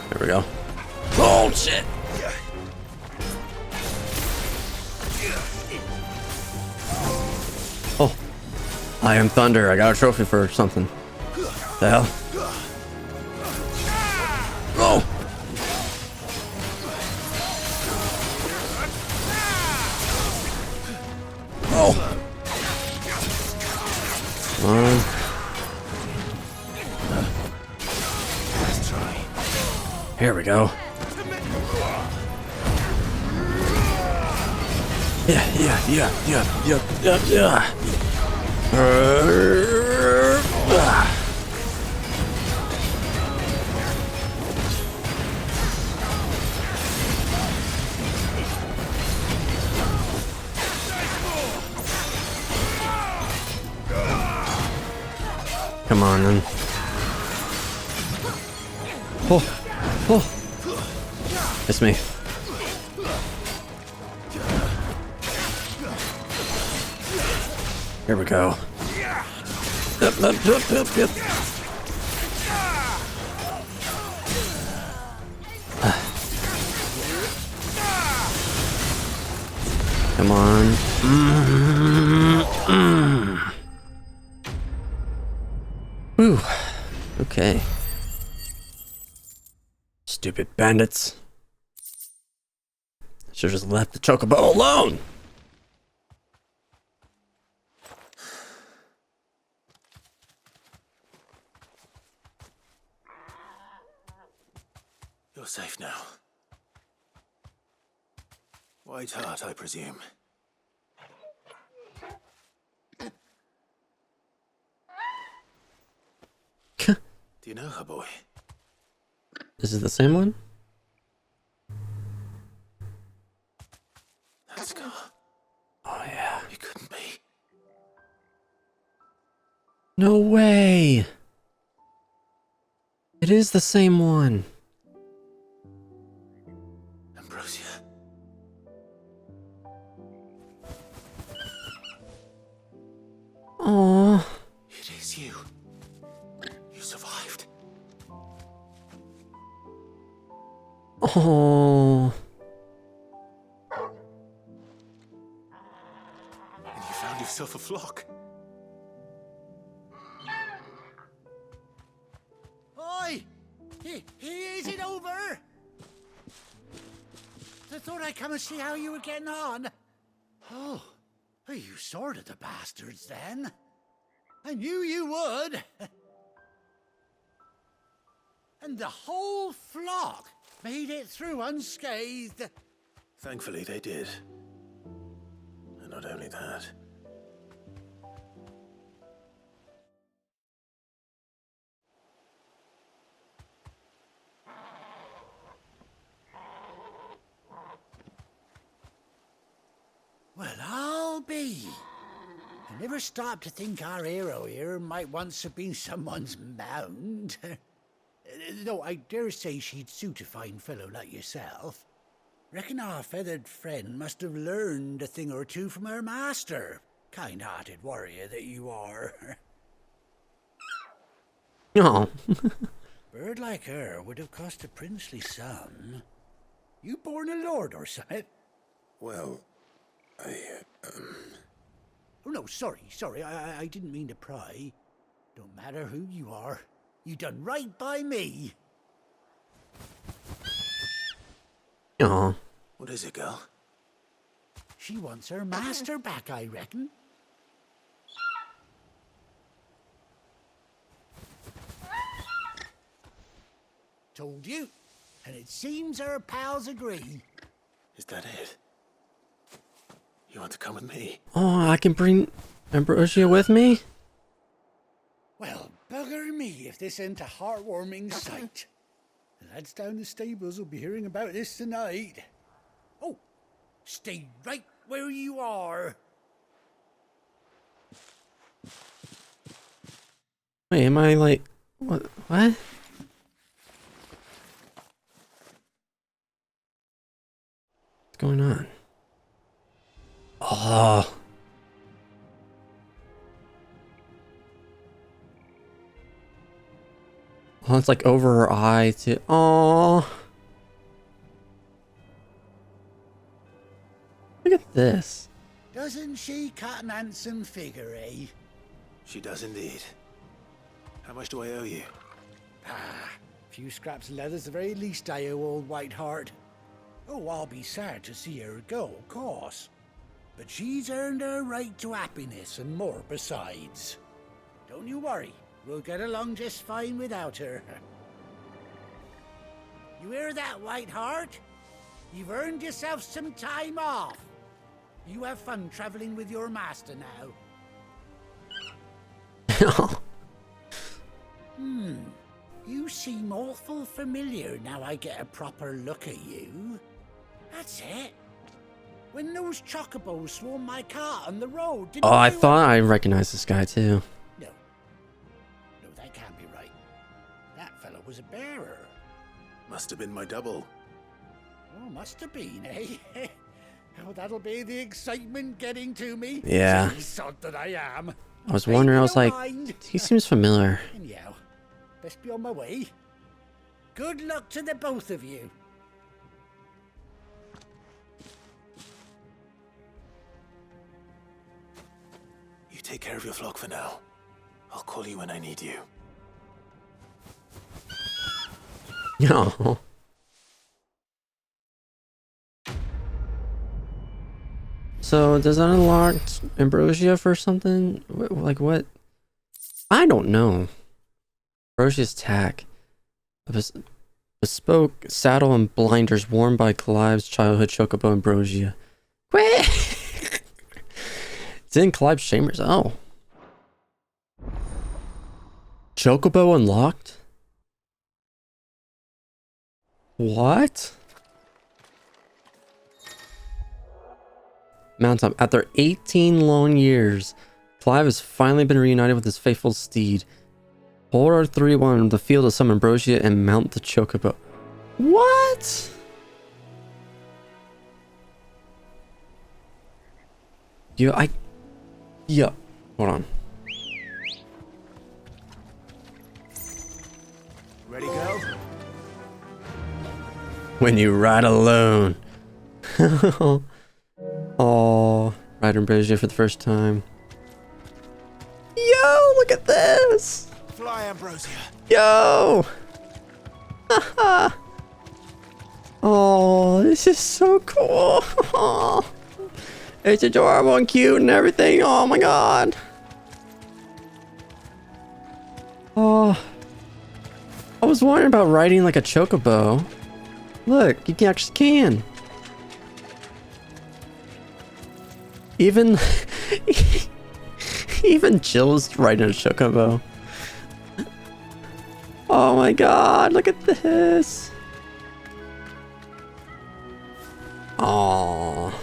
There we go. Oh shit! Oh, I am Thunder. I got a trophy for something. The hell? Oh! Oh! Come on. Let's try. Here we go. Yeah. Come on, then. Oh. It's me. Here we go. Yep. Come on. Whew. Okay. Stupid bandits. Should've just left the chocobo alone. You're safe now. White heart, I presume. Do you know her, boy? This is the same one? That scar. Oh yeah. It couldn't be. No way. It is the same one. Ambrosia. Aww. It is you. You survived. Oh. And you found yourself a flock. Oi! Is it over? I thought I'd come and see how you were getting on. Oh, you sorted the bastards then. I knew you would. And the whole flock made it through unscathed. Thankfully, they did. And not only that. Well, I'll be. I never stopped to think our hero here might once have been someone's mount. Though I dare say she'd suit a fine fellow like yourself. Reckon our feathered friend must have learned a thing or two from her master. Kind-hearted warrior that you are. No. Bird like her would have cost a princely sum. You born a lord or something? Well, Oh no, sorry. I didn't mean to pry. Don't matter who you are. You done right by me. Aw. What is it, girl? She wants her master back, I reckon. Told you. And it seems her pals agree. Is that it? You want to come with me? Oh, I can bring Ambrosia with me? Well, bugger me if this ain't a heartwarming sight. The lads down the stables will be hearing about this tonight. Oh, stay right where you are. Wait, am I like... What? What's going on? Oh. Oh, it's like over her eye too. Oh. Look at this. Doesn't she cut an handsome figure, eh? She does indeed. How much do I owe you? Ah, a few scraps of leather's the very least I owe old Whiteheart. Oh, I'll be sad to see her go, of course. But she's earned her right to happiness and more besides. Don't you worry, we'll get along just fine without her. You hear that, Whiteheart? You've earned yourself some time off. You have fun traveling with your master now. You seem awful familiar now I get a proper look at you. That's it. When those chocobos swarmed my car on the road, didn't Oh, I you thought I recognized this guy too. No, that can't be right. That fellow was a bearer. Must have been my double. Oh, must have been, eh? Oh, that'll be the excitement getting to me. Yeah. Silly sod that I am. I was wondering, I was like, he seems familiar. Anyhow, best be on my way. Good luck to the both of you. You take care of your flock for now. I'll call you when I need you. No. So does that unlock Ambrosia for something? Like what? I don't know. Ambrosia's tack. A bespoke saddle and blinders worn by Clive's childhood chocobo Ambrosia. It's in Clive's chambers. Oh. Chocobo unlocked? What? Mount up. After 18 long years, Clive has finally been reunited with his faithful steed. Hold R31 the field to summon Ambrosia and mount the chocobo. What? Yeah. Hold on. Ready, go? when you ride alone. Oh, ride Ambrosia for the first time. Yo, look at this. Fly, Ambrosia. Yo. Oh, this is so cool. It's adorable and cute and everything. Oh my god. Oh, I was wondering about riding like a chocobo. Look, you actually can. Even even Jill's riding a chocobo. Oh my god, look at this. Oh.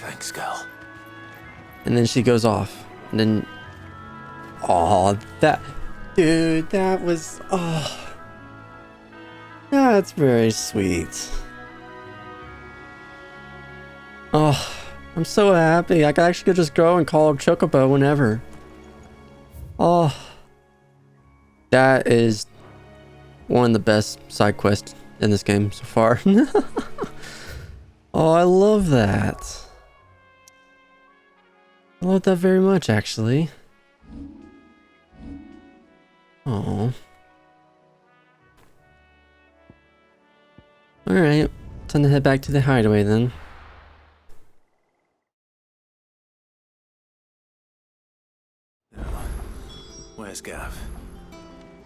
Thanks, girl. And then she goes off. And then oh, dude, that was that's very sweet. Oh, I'm so happy. I can actually just go and call her Chocobo whenever. Oh, that is one of the best side quests in this game so far. Oh, I love that. I love that very much, actually. Oh. Alright, time to head back to the hideaway then. Where's Gav?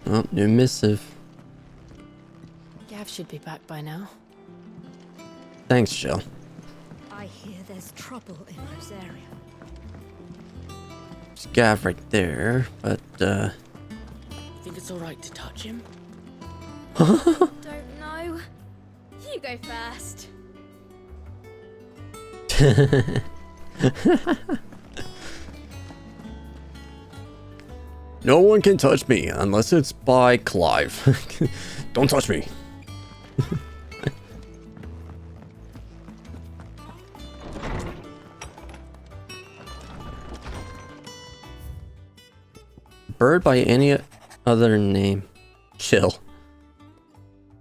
Oh, new missive. Gav should be back by now. Thanks, Jill. I hear there's trouble in Rosaria. There's Gav right there, but Think it's alright to touch him? Don't know. You go first. No one can touch me unless it's by Clive. Don't touch me. Bird by any other name. Chill.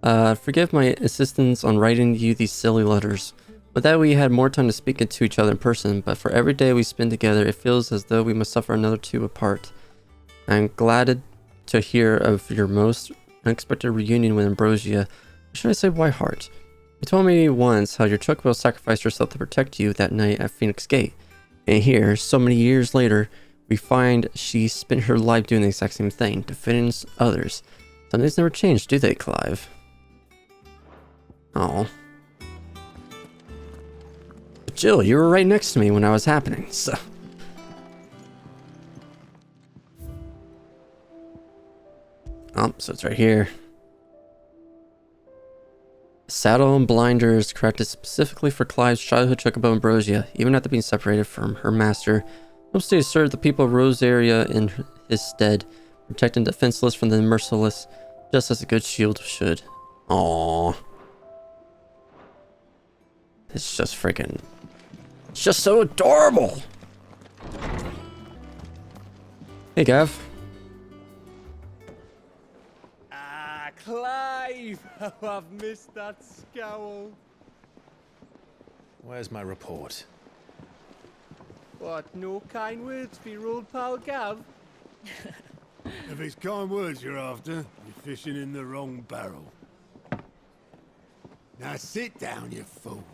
Forgive my insistence on writing you these silly letters. With that, we had more time to speak to each other in person, but for every day we spend together, it feels as though we must suffer another two apart. I'm glad to hear of your most unexpected reunion with Ambrosia. Or should I say Whiteheart? You told me once how your Chocobo sacrificed herself to protect you that night at Phoenix Gate. And here, so many years later, we find she spent her life doing the exact same thing, defending others. Some things never change, do they, Clive? Oh. Jill, you were right next to me when I was happening, so... Oh, so it's right here. Saddle and blinders crafted specifically for Clive's childhood Chocobo Ambrosia, even after being separated from her master. Mostly to serve the people of Rosaria in his stead, protecting the defenseless from the merciless, just as a good shield should. Aww. It's just freaking... It's just so adorable! Hey, Gav. Clive! Oh, I've missed that scowl. Where's my report? What, no kind words for your old pal Gav? If it's kind words you're after, you're fishing in the wrong barrel. Now sit down, you fool.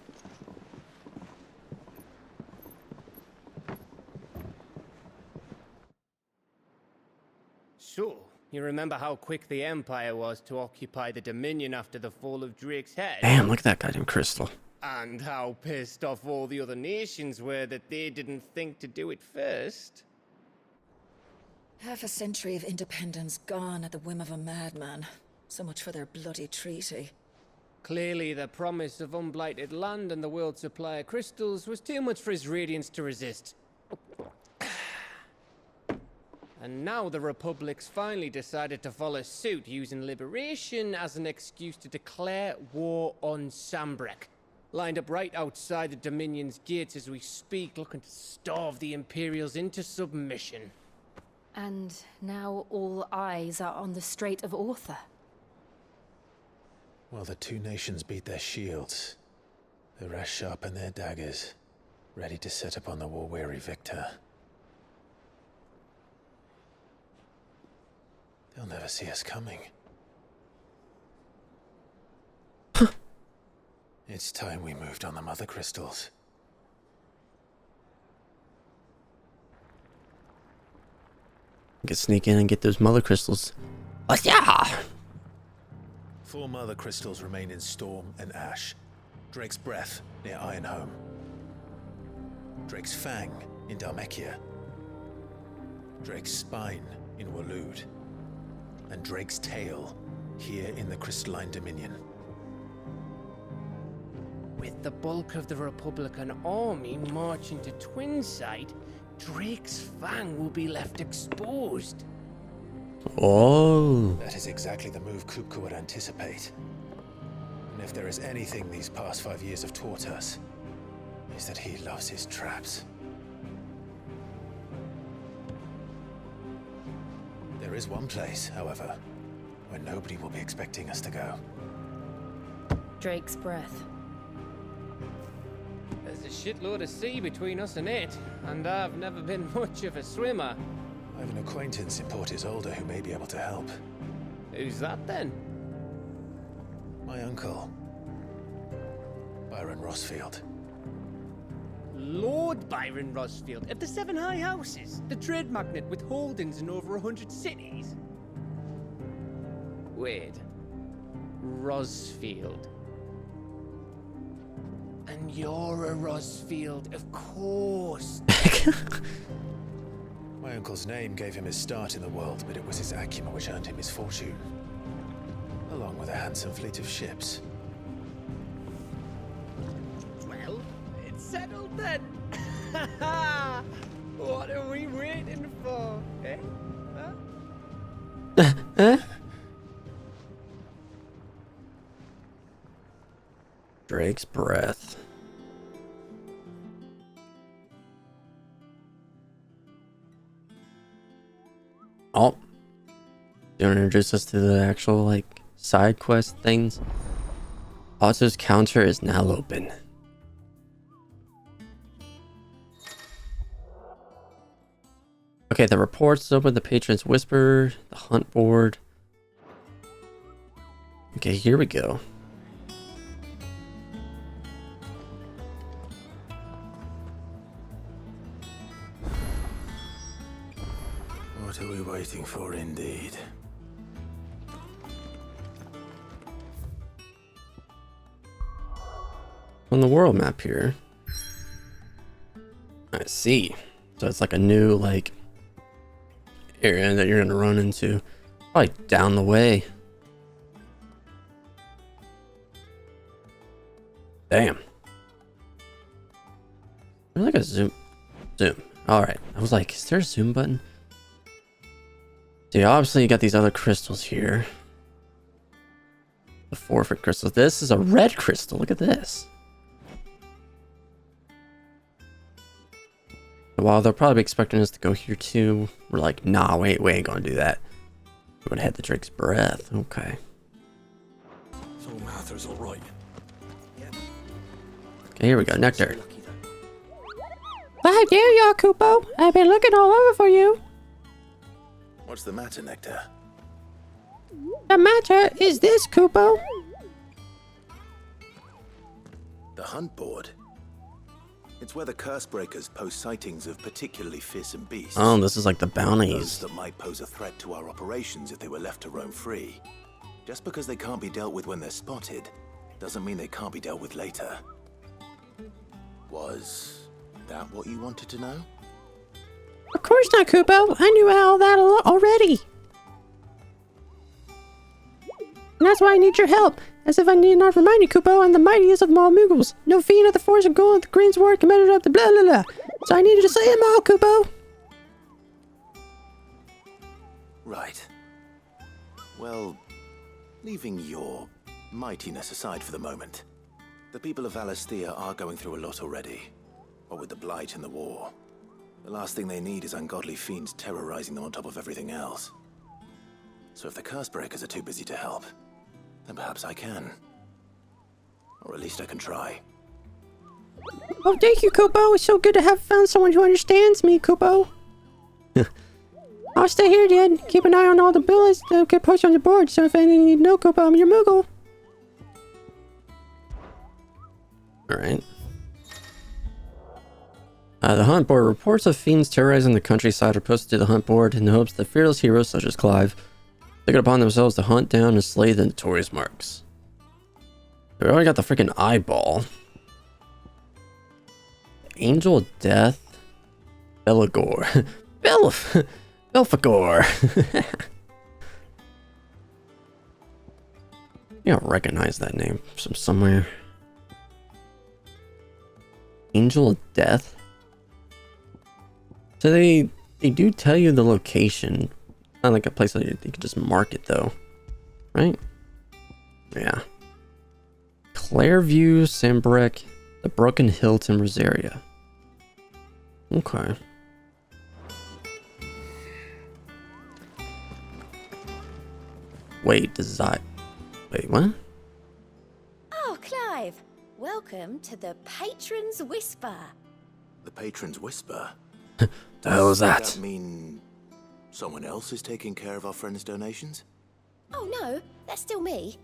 So, you remember how quick the Empire was to occupy the Dominion after the fall of Drake's head? Damn, look at that goddamn crystal. And how pissed off all the other nations were that they didn't think to do it first. Half a century of independence gone at the whim of a madman. So much for their bloody treaty. Clearly, the promise of unblighted land and the world's supply of crystals was too much for his radiance to resist. And now the Republic's finally decided to follow suit, using liberation as an excuse to declare war on Sambrek. Lined up right outside the Dominion's gates as we speak, looking to starve the Imperials into submission. And now all eyes are on the Strait of Author. While the two nations beat their shields, the rest sharpen their daggers, ready to set upon the war-weary victor. They'll never see us coming. It's time we moved on the Mothercrystals. Get sneak in and get those Mothercrystals. Oh, yeah! 4 Mothercrystals remain in Storm and Ash. Drake's Breath near Ironhome. Drake's Fang in Dhalmekia. Drake's Spine in Waloed. And Drake's Tail here in the Crystalline Dominion. With the bulk of the Republican army marching to Twinside, Drake's Fang will be left exposed. Oh. That is exactly the move Kupka would anticipate. And if there is anything these past 5 years have taught us, is that he loves his traps. There is one place, however, where nobody will be expecting us to go. Drake's Breath. There's a shitload of sea between us and it, and I've never been much of a swimmer. I have an acquaintance in Port Isolde who may be able to help. Who's that then? My uncle, Byron Rossfield. Lord Byron Rossfield of the 7 High Houses, the trade magnate with holdings in over 100 cities. Wait, Rossfield. And you're a Rossfield, of course. My uncle's name gave him his start in the world, but it was his acumen which earned him his fortune, along with a handsome fleet of ships. Well, it's settled then. What are we waiting for, eh? Huh? Drake's Breath. Oh. You want to introduce us to the actual, like, side quest things? Otto's counter is now open. Okay, the reports open, the patron's whisper, the hunt board. Okay, here we go. What are we waiting for, indeed? On the world map here. I see. So it's like a new, like, area that you're gonna run into. Probably down the way. Damn. There's like a zoom. Alright. I was like, is there a zoom button? See, obviously you got these other crystals here. The forfeit crystals. This is a red crystal. Look at this. While they'll probably be expecting us to go here too, we're like, nah, we ain't gonna do that. We're gonna head to Drake's Breath. Okay. So Mather's alright. Okay, here we go. Nectar. Why, there you are, Kupo. I've been looking all over for you. What's the matter, Nectar? The matter is this, Kupo. The hunt board. It's where the curse breakers post sightings of particularly fearsome beasts. Oh, this is like the bounties. Those that might pose a threat to our operations if they were left to roam free. Just because they can't be dealt with when they're spotted, doesn't mean they can't be dealt with later. Was that what you wanted to know? Of course not, Kupo. I knew all that already. And that's why I need your help. As if I need not remind you, Kupo, I'm the mightiest of them all Moogles. No fiend of the force of gold, the green sword can measure up the blah blah blah. So I needed to say them all, Kupo. Right. Well, leaving your mightiness aside for the moment, the people of Valisthea are going through a lot already. What with the blight and the war. The last thing they need is ungodly fiends terrorizing them on top of everything else. So if the curse breakers are too busy to help, then perhaps I can. Or at least I can try. Oh, thank you, Kubo. It's so good to have found someone who understands me, Kubo. I'll stay here, then. Keep an eye on all the bullets that get posted on the board, so if anything you know, Kubo, I'm your Moogle. Alright. The hunt board. Reports of fiends terrorizing the countryside are posted to the hunt board in the hopes that fearless heroes such as Clive take it upon themselves to hunt down and slay the notorious marks. We already got the freaking eyeball. Angel of Death. Belagor. Belphegor. Yeah, I recognize that name from somewhere. Angel of Death. So they do tell you the location. Not like a place that you can just mark it though. Right? Yeah. Clairview, Sambrek, the Broken Hill to Rosaria. Okay. Wait, wait, what? Oh, Clive. Welcome to the Patron's Whisper. The Patron's Whisper? The hell is that? Does that mean someone else is taking care of our friends' donations? Oh no, that's still me.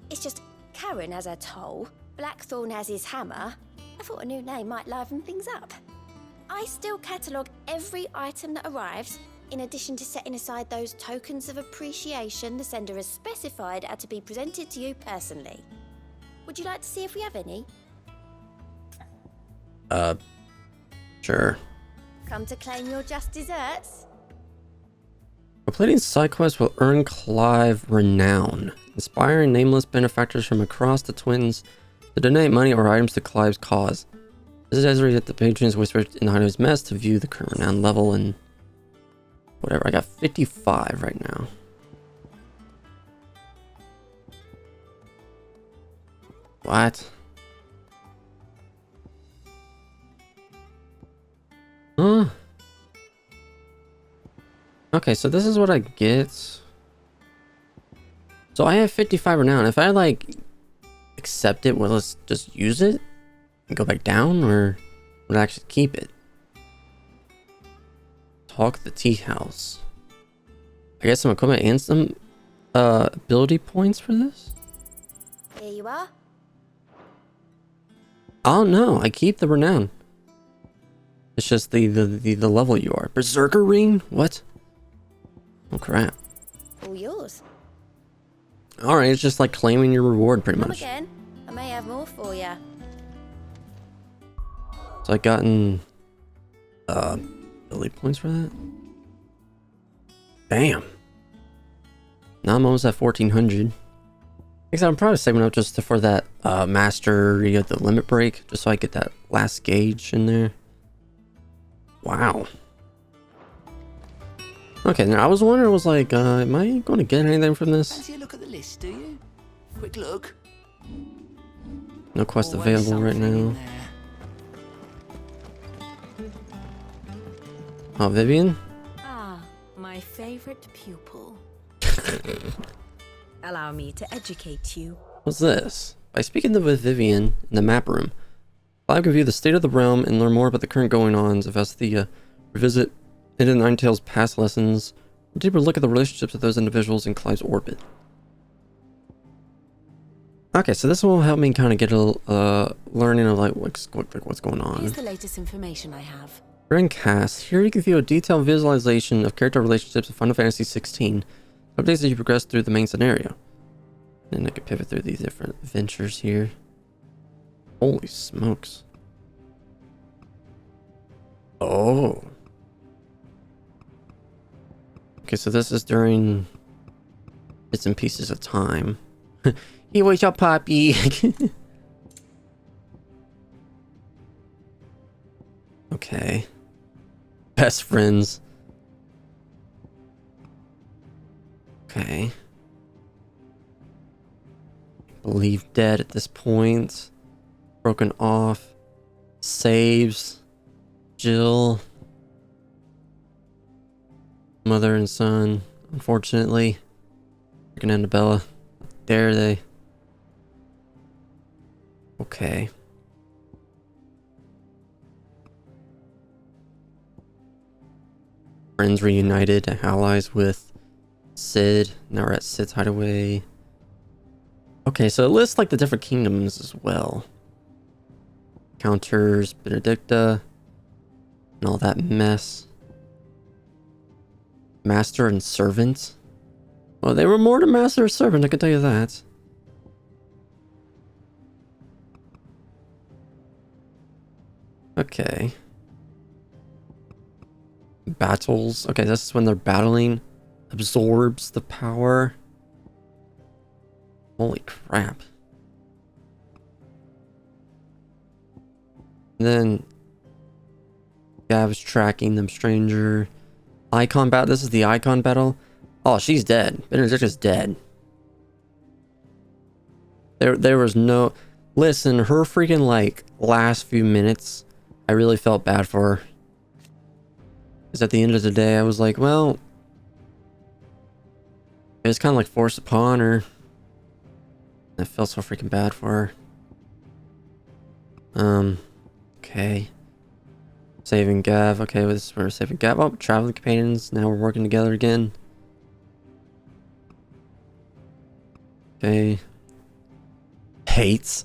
It's just Karen has her toll, Blackthorn has his hammer. I thought a new name might liven things up. I still catalogue every item that arrives, in addition to setting aside those tokens of appreciation the sender has specified are to be presented to you personally. Would you like to see if we have any? Sure. Come to claim your just desserts? Completing side quests will earn Clive renown, inspiring nameless benefactors from across the Twins to donate money or items to Clive's cause. This is Ezra at the Patron's Whisper in Hano's Mess to view the current renown level and whatever. I got 55 right now. What? Huh? Okay, so this is what I get. So I have 55 renown. If I like accept it, well, let's just use it and go back down, or would I actually keep it? Talk the tea house. I get some equipment and some ability points for this. Here you are. Oh no, I keep the renown. It's just the level you are. Berserker ring? What? Oh crap. All yours. Alright, it's just like claiming your reward pretty Come much. again. I may have more for you. So I gotten ability points for that? Damn. Now I'm almost at 1400. Except I'm probably saving up just for that mastery of the limit break, just so I get that last gauge in there. Wow. Okay, now I was wondering, was like, am I going to get anything from this? Fancy a look at the list, do you? Quick look. No quest Always available right something in now. Oh, Vivian? Ah, my favorite pupil. Allow me to educate you. What's this? By speaking with Vivian in the map room, Clive can view the state of the realm and learn more about the current goings-ons of Valisthea, revisit Hidden Ninetale's past lessons, a deeper look at the relationships of those individuals in Clive's orbit. Okay, so this will help me kind of get a learning of like what's going on. Here's the latest information I have. During cast, here you can view a detailed visualization of character relationships of Final Fantasy XVI, updates as you progress through the main scenario. And I can pivot through these different adventures here. Holy smokes. Oh. Okay, so this is during bits and pieces of time. He was your puppy. Okay. Best friends. Okay. Believe dead at this point. Broken off. Saves. Jill. Mother and son. Unfortunately. Freaking Annabella. How dare they? Okay. Friends reunited, allies with Cid. Now we're at Cid's hideaway. Okay, so it lists like the different kingdoms as well. Counters, Benedicta, and all that mess. Master and servant. Well, they were more than master or servant, I can tell you that. Okay. Battles. Okay, this is when they're battling. Absorbs the power. Holy crap. And then Gav's tracking them, stranger. Icon battle. This is the icon battle. Oh, she's dead. Benedicta's dead. There was no... Listen, her freaking like last few minutes, I really felt bad for her. Because at the end of the day, I was like, well, it was kind of like forced upon her. I felt so freaking bad for her. Okay. Saving Gav. Okay, we're saving Gav. Oh, traveling companions. Now we're working together again. Okay. Hates.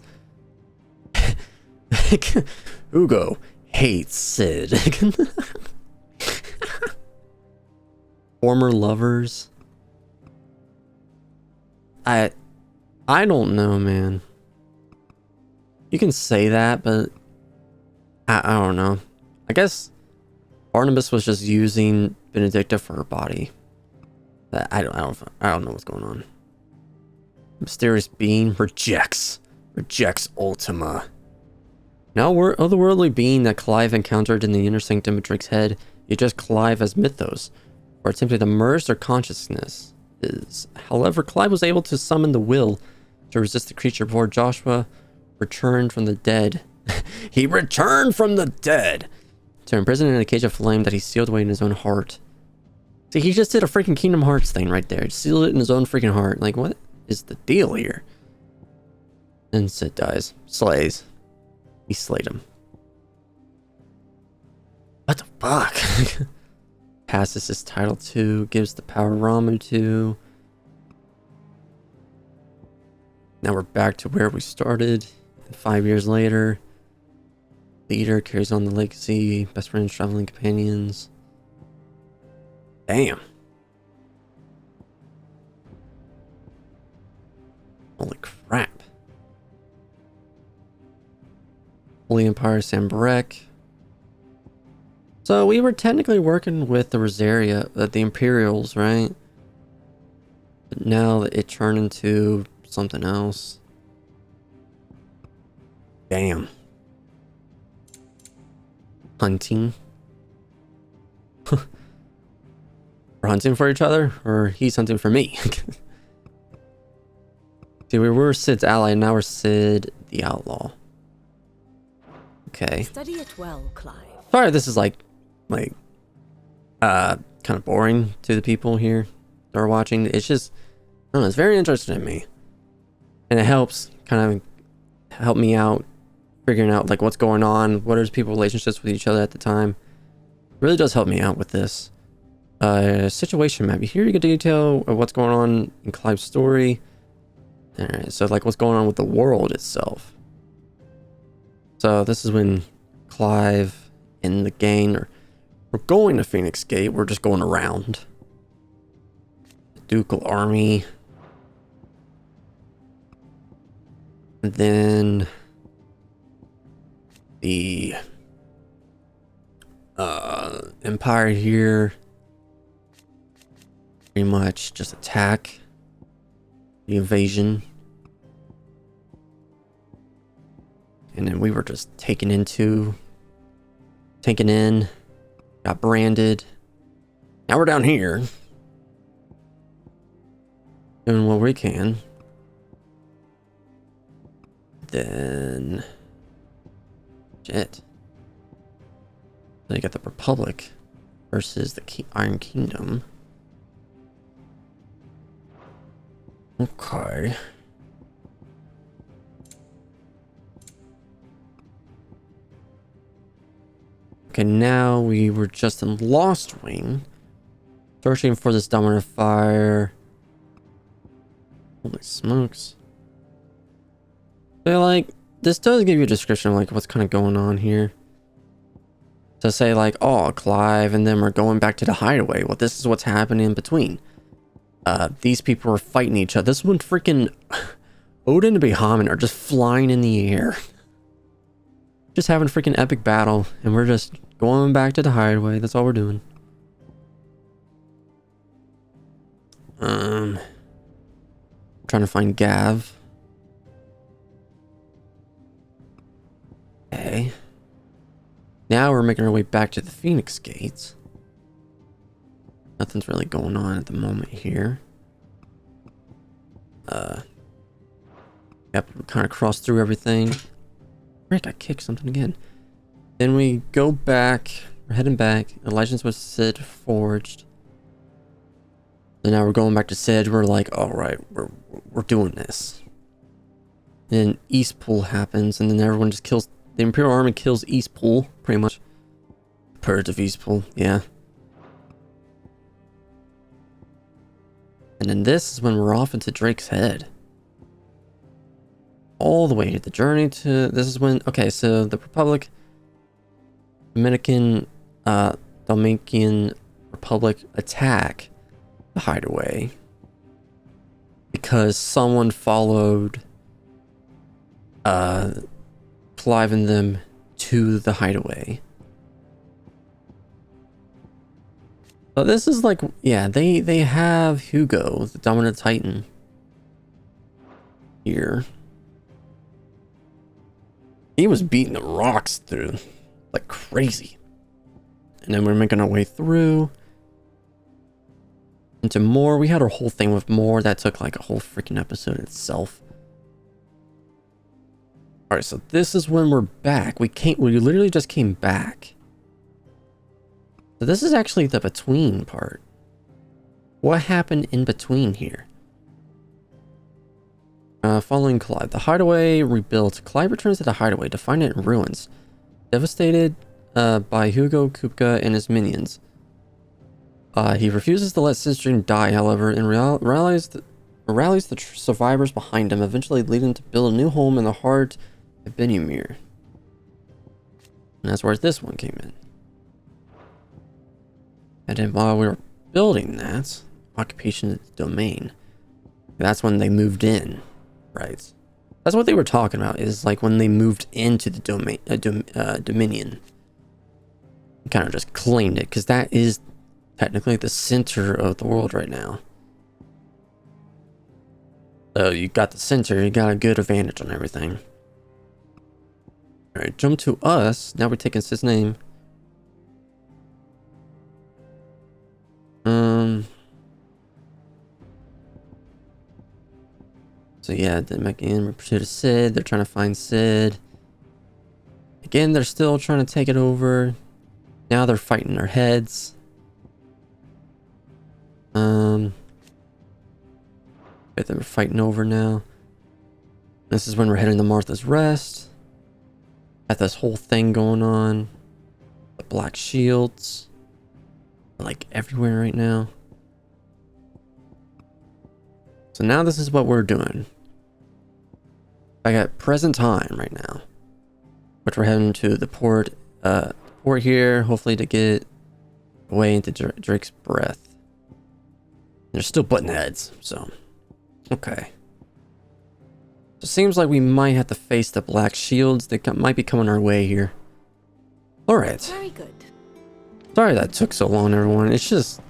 Hugo hates Cid. Former lovers. I don't know, man. You can say that, but I don't know. I guess Barnabas was just using Benedicta for her body. I don't know what's going on. Mysterious being rejects Ultima. Now we're otherworldly being that Clive encountered in the inner sanctum of Drake's head. You just Clive as mythos, or attempted to merge their consciousness. However, Clive was able to summon the will to resist the creature before Joshua returned from the dead. He returned from the dead to imprison in a cage of flame that he sealed away in his own heart. See, he just did a freaking Kingdom Hearts thing right there. He sealed it in his own freaking heart. Like, what is the deal here? And Cid dies. Slays. He slayed him. What the fuck? Passes his title to, gives the power Ramu to. Now we're back to where we started. 5 years later. Leader carries on the legacy. Best friends, traveling companions. Damn. Holy crap. Holy Empire, Sambarek. So we were technically working with the Rosaria, the Imperials, right? But now it turned into something else. Damn. Hunting. We're hunting for each other, or he's hunting for me. See, we were Cid's ally, and now we're Cid the outlaw. Okay. Study it well, Clive. Sorry, this is like kind of boring to the people here that are watching. It's just, I don't know, it's very interesting to me, and it helps kind of help me out figuring out like what's going on, what are people's relationships with each other at the time. It really does help me out with this. Situation map. Here you get detail of what's going on in Clive's story. Alright, so like what's going on with the world itself. So this is when Clive and the gang we're going to Phoenix Gate. We're just going around. The Ducal Army. And then the Empire here. Pretty much just attack. The invasion. And then we were just taken in, got branded. Now we're down here. Doing what we can. Then shit. Then you got the Republic versus the Iron Kingdom. Okay. Okay, now we were just in Lost Wing. Searching for this dominant fire. Holy smokes. So like, this does give you a description of like what's kind of going on here. To say like, oh, Clive and them are going back to the hideaway. Well, this is what's happening in between. These people are fighting each other. This one freaking Odin and Bahamut are just flying in the air. Just having a freaking epic battle. And we're just going back to the hideaway. That's all we're doing. Trying to find Gav. Okay. Now we're making our way back to the Phoenix Gates. Nothing's really going on at the moment here. Yep, we kind of crossed through everything. Rick, I kicked something again. Then we go back. We're heading back. Allegiance with Sid forged. So now we're going back to Sid. We're like, all right, we're doing this. Then Eastpool happens, and then everyone just kills. The Imperial Army kills Eastpool, pretty much. Purge of Eastpool, yeah. And then this is when we're off into Drake's Head. All the way. The journey to... This is when... Okay, so the Republic... Dominican Republic attack the hideaway. Because someone followed... Clive and them to the hideaway. So this is like, yeah, they have Hugo, the dominant titan, here. He was beating the rocks through like crazy. And then we're making our way through into more. We had our whole thing with more that took like a whole freaking episode itself. All right, so this is when we're back. We literally just came back. So this is actually the between part. What happened in between here? Following Clive. The hideaway rebuilt. Clive returns to the hideaway to find it in ruins. Devastated by Hugo Kupka and his minions. He refuses to let Sidstream die, however, and rallies the survivors behind him, eventually leading to build a new home in the heart of Benumir. And that's where this one came in. And then while we were building that, occupation of the domain, that's when they moved in, right? That's what they were talking about, is like when they moved into the domain, Dominion. Kind of just claimed it, because that is technically the center of the world right now. So you got the center, you got a good advantage on everything. Alright, jump to us. Now we're taking Sid's name. So yeah, then back in, we pursued Sid. They're trying to find Sid. Again, they're still trying to take it over. Now they're fighting our heads. But they're fighting over now. This is when we're heading to Martha's Rest. Got this whole thing going on. The black shields. Like everywhere right now. So now this is what we're doing. I got present time right now. Which we're heading to the port here, hopefully to get away into Drake's breath. They're still button heads, so okay. So it seems like we might have to face the black shields that might be coming our way here. Alright. Very good. Sorry that took so long, everyone. It's just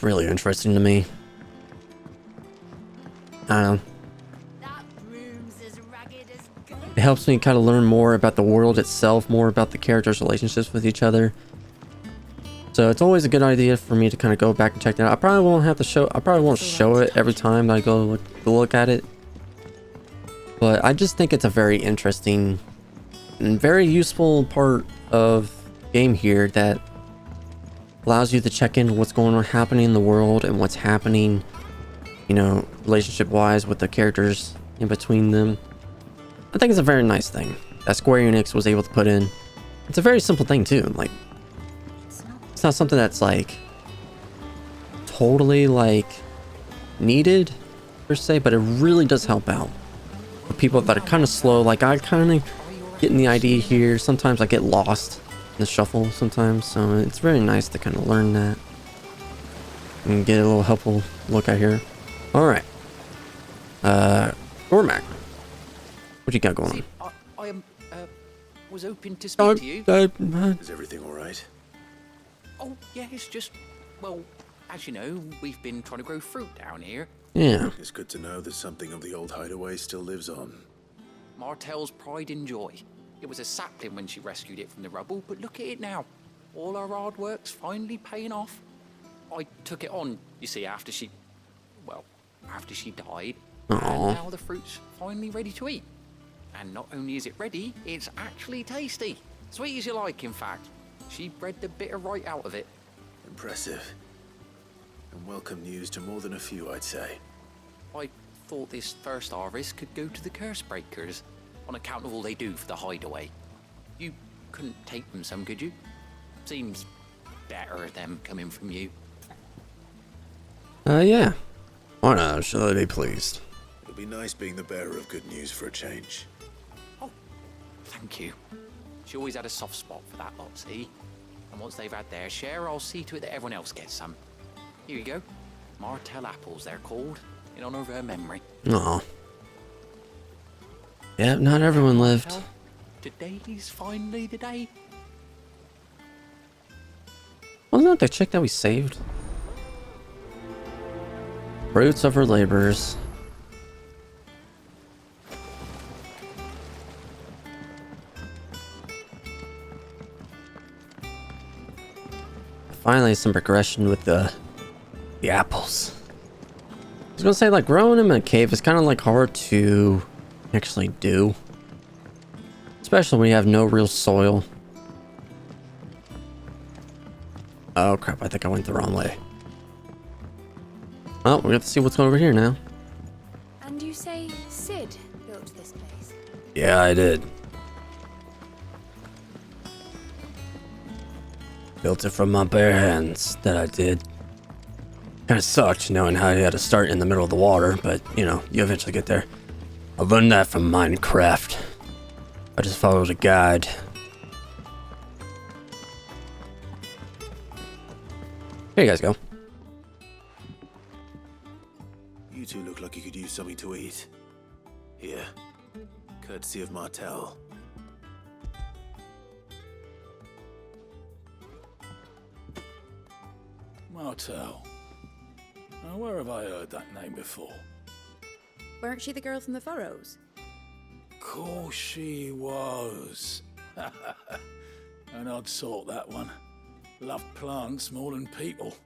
really interesting to me. I don't know. It helps me kind of learn more about the world itself, more about the characters' relationships with each other. So it's always a good idea for me to kind of go back and check that out. I probably won't show it every time that I go look at it. But I just think it's a very interesting and very useful part of the game here that allows you to check in what's going on happening in the world and what's happening, you know, relationship wise with the characters in between them. I think it's a very nice thing that Square Enix was able to put in. It's a very simple thing too. Like, it's not something that's like totally like needed per se, but it really does help out for people that are kind of slow. Like, I kind of getting the idea here. Sometimes I get lost in the shuffle sometimes, so it's very nice to kind of learn that and get a little helpful look at here. All right, Gormac, what you got going on? I was hoping to speak to you. Is everything all right? Oh, yeah, it's just, well, as you know, we've been trying to grow fruit down here. Yeah. It's good to know that something of the old hideaway still lives on. Martel's pride and joy. It was a sapling when she rescued it from the rubble, but look at it now. All our hard work's finally paying off. I took it on, you see, after she died. Aww. And now the fruit's finally ready to eat. And not only is it ready, it's actually tasty. Sweet as you like, in fact. She bred the bitter right out of it. Impressive. And welcome news to more than a few, I'd say. I thought this first harvest could go to the curse breakers, on account of all they do for the hideaway. You couldn't take them some, could you? Seems better them coming from you. Yeah. Why not? Shall I be pleased? It'll be nice being the bearer of good news for a change. Thank you. She always had a soft spot for that lot, see? And once they've had their share, I'll see to it that everyone else gets some. Here you go. Martell apples, they're called, in honor of her memory. Aw. Yeah, not everyone lived. Well, today's finally the day. Wasn't that the chick that we saved? Fruits of her labors. Finally, some progression with the apples. I was gonna say, like, growing them in a cave is kind of like hard to actually do, especially when you have no real soil. Oh crap! I think I went the wrong way. Well, we have to see what's going over here now. And you say Sid built this place? Yeah, I did. Built it from my bare hands, that I did. Kind of sucked knowing how you had to start in the middle of the water, but, you know, you eventually get there. I learned that from Minecraft. I just followed a guide. Here you guys go. You two look like you could use something to eat. Here, courtesy of Martel. Martel. Now, where have I heard that name before? Weren't she the girl from the Furrows? Course she was. An odd sort, that one. Loved plants more than people.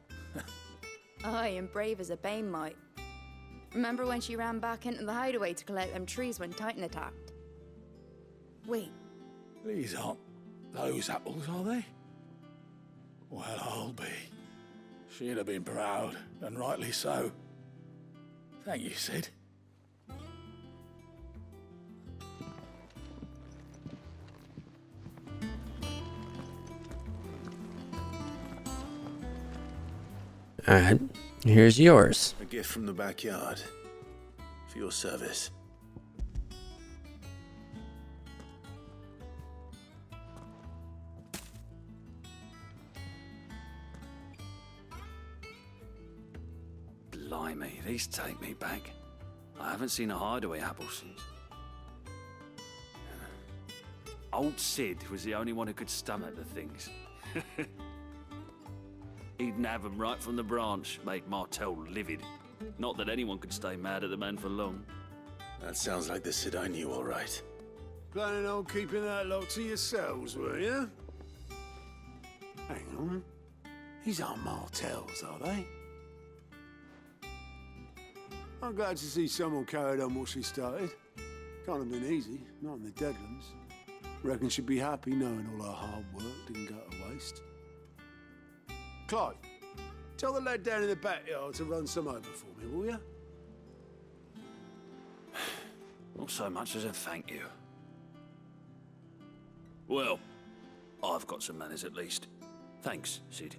Aye, and brave as a bane might. Remember when she ran back into the hideaway to collect them trees when Titan attacked? Wait. These aren't those apples, are they? Well, I'll be. She'd have been proud, and rightly so. Thank you, Sid. Alright, here's yours. A gift from the backyard. For your service. Blimey, these take me back. I haven't seen a hideaway apple since. Old Sid was the only one who could stomach the things. He'd nab them right from the branch, make Martel livid. Not that anyone could stay mad at the man for long. That sounds like the Sid I knew, all right. Planning on keeping that lot to yourselves, were you? Hang on. These aren't Martels, are they? I'm glad to see someone carried on what she started. Can't have been easy, not in the Deadlands. Reckon she'd be happy knowing all her hard work didn't go to waste. Clive, tell the lad down in the backyard to run some over for me, will you? Not so much as a thank you. Well, I've got some manners at least. Thanks, Sid.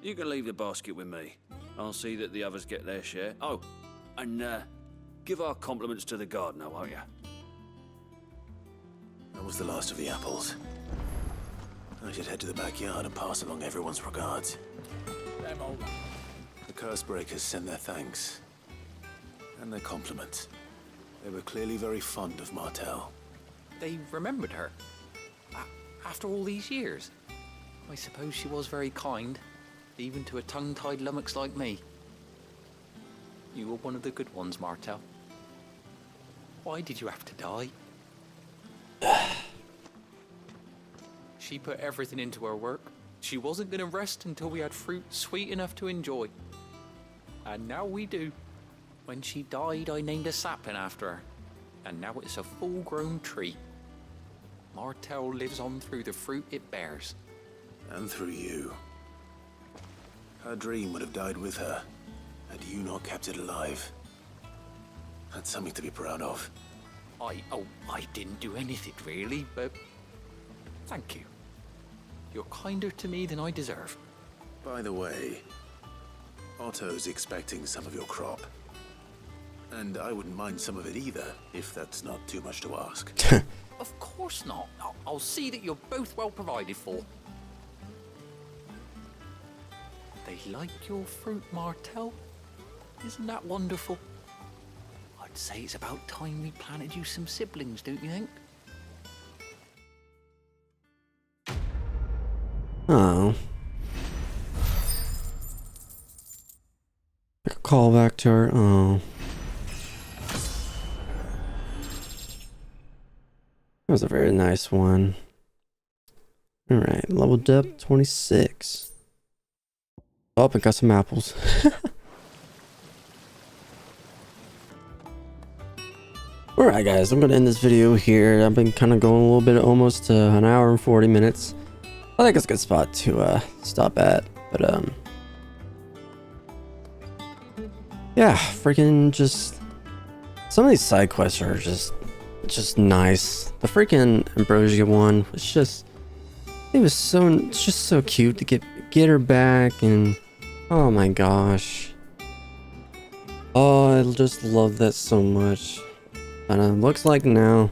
You can leave the basket with me. I'll see that the others get their share. Oh, and give our compliments to the gardener, won't you? That was the last of the apples. I should head to the backyard and pass along everyone's regards. The curse breakers send their thanks. And their compliments. They were clearly very fond of Martell. They remembered her. After all these years. I suppose she was very kind, even to a tongue-tied lummox like me. You were one of the good ones, Martell. Why did you have to die? She put everything into her work. She wasn't going to rest until we had fruit sweet enough to enjoy. And now we do. When she died, I named a sapling after her. And now it's a full-grown tree. Martell lives on through the fruit it bears. And through you. Her dream would have died with her, had you not kept it alive. That's something to be proud of. I didn't do anything really, but thank you. You're kinder to me than I deserve. By the way, Otto's expecting some of your crop. And I wouldn't mind some of it either, if that's not too much to ask. Of course not. I'll see that you're both well provided for. They like your fruit, Martell. Isn't that wonderful? I'd say it's about time we planted you some siblings, don't you think? Oh. A call back to her. Oh. That was a very nice one. Alright, level depth 26. Oh, and got some apples. Alright guys, I'm gonna end this video here. I've been kind of going a little bit, almost to an hour and 40 minutes. I think it's a good spot to stop at, but yeah, freaking just some of these side quests are just nice. The freaking Ambrosia one was just, it was so, it's just so cute to get her back, and oh my gosh, oh, I just love that so much. And looks like now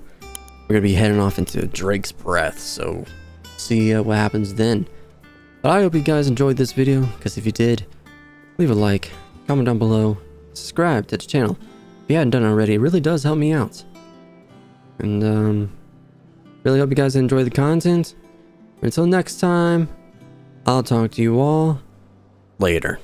we're gonna be heading off into Drake's Breath, so see what happens then. But I hope you guys enjoyed this video, because if you did, leave a like, comment down below, subscribe to the channel if you hadn't done it already. It really does help me out. And really hope you guys enjoy the content. Until next time, I'll talk to you all later.